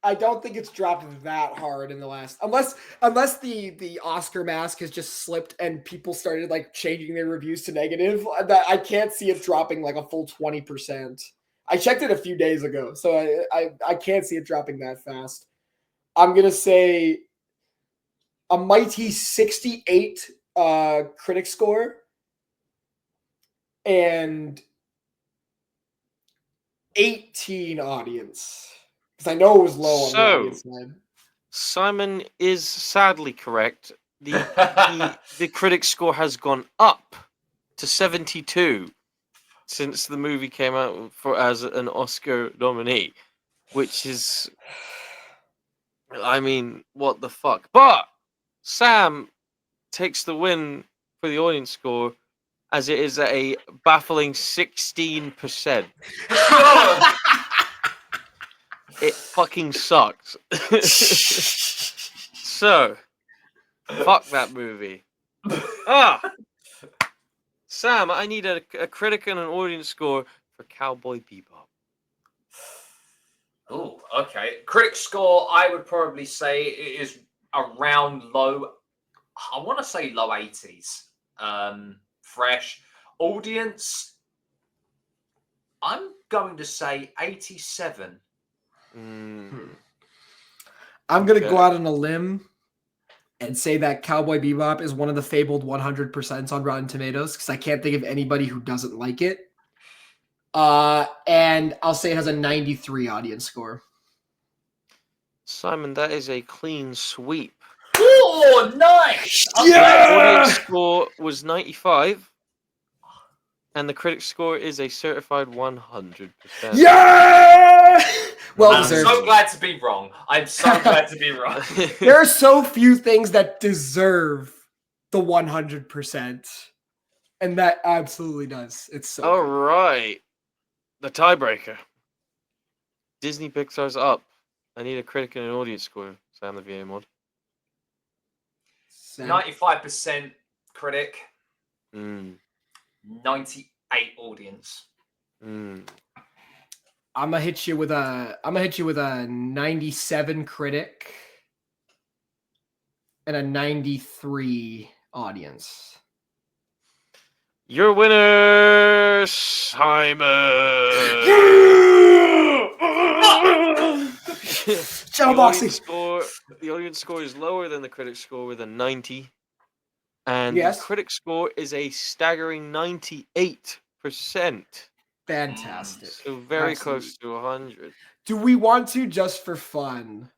S3: I don't think it's dropped that hard in the last, unless the Oscar mask has just slipped and people started like changing their reviews to negative. That I can't see it dropping like a full 20%. I checked it a few days ago, so I can't see it dropping that fast. I'm gonna say a mighty 68 critic score and 18 audience. Because I know it was low on the audience side.
S2: Simon is sadly correct. The critic score has gone up to 72 since the movie came out as an Oscar nominee, which is, I mean, what the fuck? But Sam takes the win for the audience score, as it is a baffling 16%. It fucking sucks. So, fuck that movie. Sam, I need a critic and an audience score for Cowboy Bebop.
S4: Oh, okay. Critic score, I would probably say it is around low. I want to say low 80s. Fresh. Audience, I'm going to say 87.
S3: I'm going to go out on a limb and say that Cowboy Bebop is one of the fabled 100% on Rotten Tomatoes because I can't think of anybody who doesn't like it. And I'll say it has a 93 audience score.
S2: Simon, that is a clean sweep.
S4: Oh, nice!
S2: Yeah! The audience score was 95. And the critic score is a certified 100%.
S3: Yeah! Well
S4: I'm
S3: deserved.
S4: so glad to be wrong. I'm so glad to be wrong.
S3: There are so few things that deserve the 100%. And that absolutely does. It's so
S2: all
S3: good.
S2: Right. The tiebreaker. Disney Pixar's up. I need a critic and an audience score. Sam the VA mod.
S4: 95% critic. 98 audience.
S3: I'm gonna hit you with a 97 critic and a 93 audience.
S2: Your winner, Simon. The audience score is lower than the critic score with a 90. And the critic score is a staggering 98%.
S3: Fantastic.
S2: So very close to 100.
S3: Do we want to, just for fun,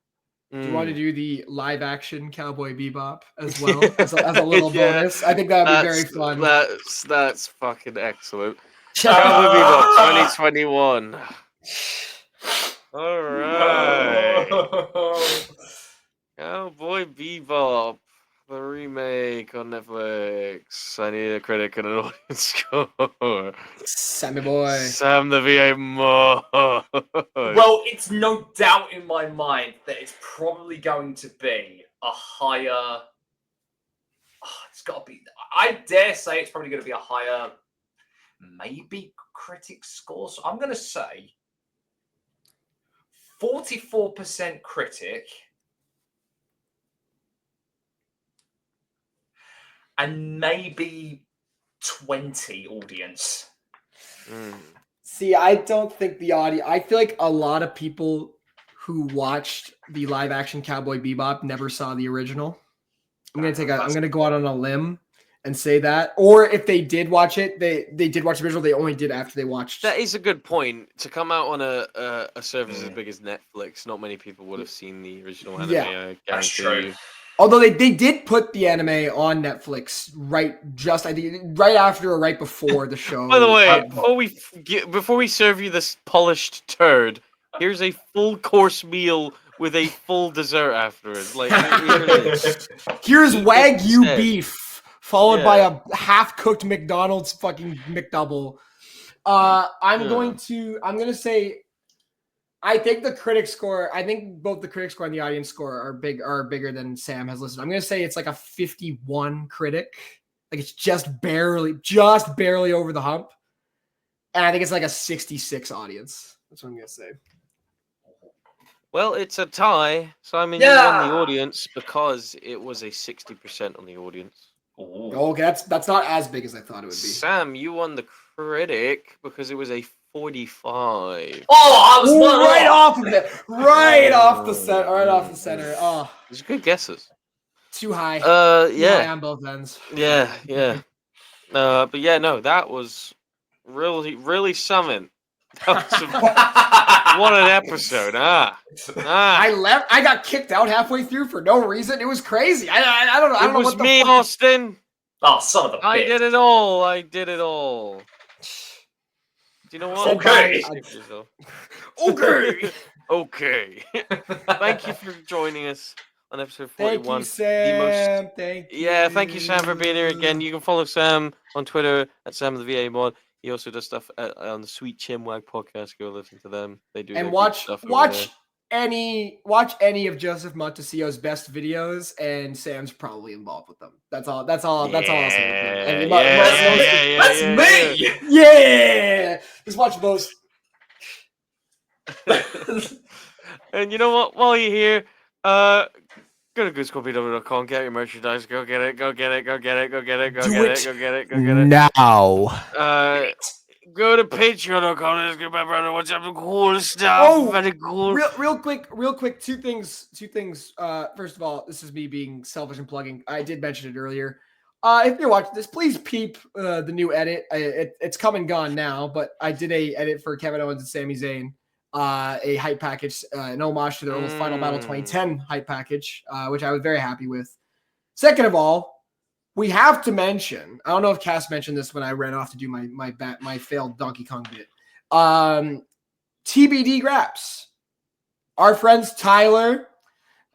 S3: do you want to do the live action Cowboy Bebop as well as a little bonus? I think that would be very fun.
S2: That's fucking excellent. Cowboy Bebop 2021. All right. Cowboy Bebop. The remake on Netflix. I need a critic and an audience score.
S3: Sammy boy.
S2: Sam the VA mod.
S4: Well, it's no doubt in my mind that it's probably going to be a higher. It's got to be. I dare say it's probably going to be a higher, maybe critic score. So I'm going to say 44% critic and maybe 20 audience.
S3: See, I don't think the audience. I feel like a lot of people who watched the live action Cowboy Bebop never saw the original. I'm gonna go out on a limb and say that. Or if they did watch it, they did watch the original. They only did after they watched.
S2: That is a good point. To come out on a service as big as Netflix, not many people would have seen the original anime.
S3: Yeah,
S4: that's true.
S2: You.
S3: Although they did put the anime on Netflix right after or right before the show.
S2: By the way, before we serve you this polished turd, here's a full course meal with a full dessert afterwards. Like
S3: here's Wagyu beef followed by a half-cooked McDonald's fucking McDouble. I'm gonna say I think the critic score, I think both the critic score and the audience score are bigger than Sam has listed. I'm gonna say it's like a 51 critic. Like it's just barely over the hump. And I think it's like a 66 audience. That's what I'm gonna say.
S2: Well, it's a tie. Simon, you won the audience because it was a 60% on the audience.
S3: Oh, okay, that's not as big as I thought it would be.
S2: Sam, you won the critic because it was a 45.
S4: Oh, I was
S3: right off of it. Right off the center. Oh.
S2: Those are good guesses.
S3: Too high.
S2: Yeah.
S3: Too high on both ends.
S2: Yeah. But yeah, no, that was really something. What an episode, I
S3: got kicked out halfway through for no reason. It was crazy. I don't know.
S2: It was me, Austin.
S4: Oh, son of a bitch.
S2: I did it all. Do you know what?
S4: Okay.
S2: Okay. Thank you for joining us on episode 41.
S3: Thank you, Sam. Thank you.
S2: Yeah, thank you, Sam, for being here again. You can follow Sam on Twitter at Sam the VA Mod. He also does stuff on the Sweet Chinwag Podcast. Go listen to them. They do
S3: watch any of Joseph Montesio's best videos, and Sam's probably involved with them. That's all. That's all I'll say.
S4: That's me.
S3: Yeah. Just watch most.
S2: And you know what? While you're here, go to goodscorpw.com, get your merchandise, go get it.
S3: Now.
S2: Go to patreon.com, watch out for cool stuff. Very cool.
S3: Real quick, two things. First of all, this is me being selfish and plugging. I did mention it earlier. If you're watching this, please peep the new edit. It's come and gone now, but I did a edit for Kevin Owens and Sami Zayn. A hype package, an homage to their old Final Battle 2010 hype package, which I was very happy with. Second of all, we have to mention, I don't know if Cass mentioned this when I ran off to do my failed Donkey Kong bit. TBD Graps. Our friends Tyler,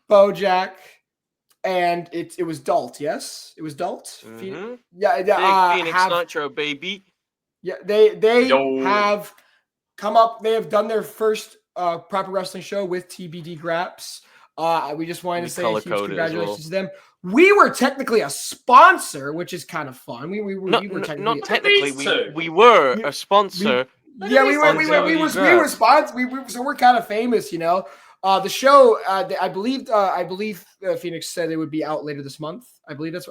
S3: Bojack, and it was Dalt, yes? It was Dalt?
S2: Mm-hmm.
S3: Yeah,
S2: Phoenix Nitro, baby.
S3: Yeah, they have come up. They have done their first proper wrestling show with TBD Graps. We just wanted to say a huge congratulations to them. We were technically a sponsor, which is kind of fun. We were technically,
S2: not technically. We were a sponsor.
S3: We were sponsored. So we're kind of famous, you know. The show, I believe Phoenix said it would be out later this month. I believe that's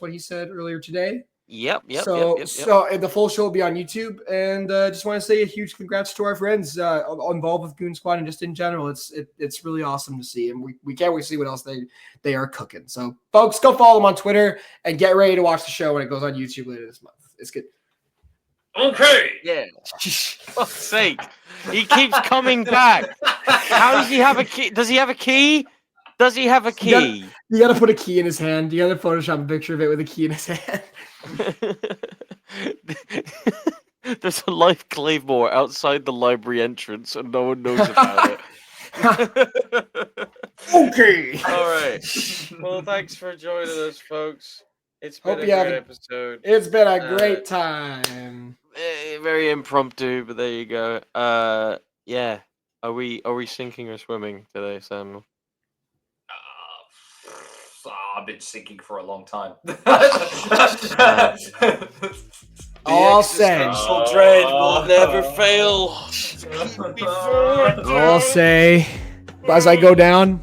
S3: what he said earlier today.
S2: Yep.
S3: So the full show will be on YouTube, and just want to say a huge congrats to our friends involved with Goon Squad and just in general. It's really awesome to see, and we can't wait to see what else they are cooking. So, folks, go follow them on Twitter and get ready to watch the show when it goes on YouTube later this month. It's good.
S4: Okay.
S2: Yeah. Fuck's sake, he keeps coming back. How does he have a key? Does he have a key? Does he have a key?
S3: You gotta put a key in his hand. You gotta Photoshop a picture of it with a key in his hand.
S2: There's a live claymore outside the library entrance, and no one knows about it.
S3: Okay.
S2: All right. Well, thanks for joining us, folks. It's been a great episode.
S3: It's been a great time.
S2: Very impromptu, but there you go. Yeah. Are we sinking or swimming today, Samuel?
S4: I've been sinking for a long time.
S3: All I'll say,
S2: existential dread will never fail.
S3: all I'll say, as I go down,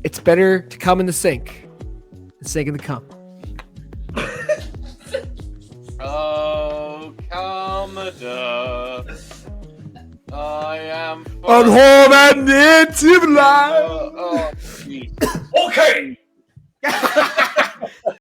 S3: it's better to come in the sink than sink in the cum.
S2: Oh, Commodore, I am
S3: On home and native life.
S2: Oh, geez.
S4: Okay.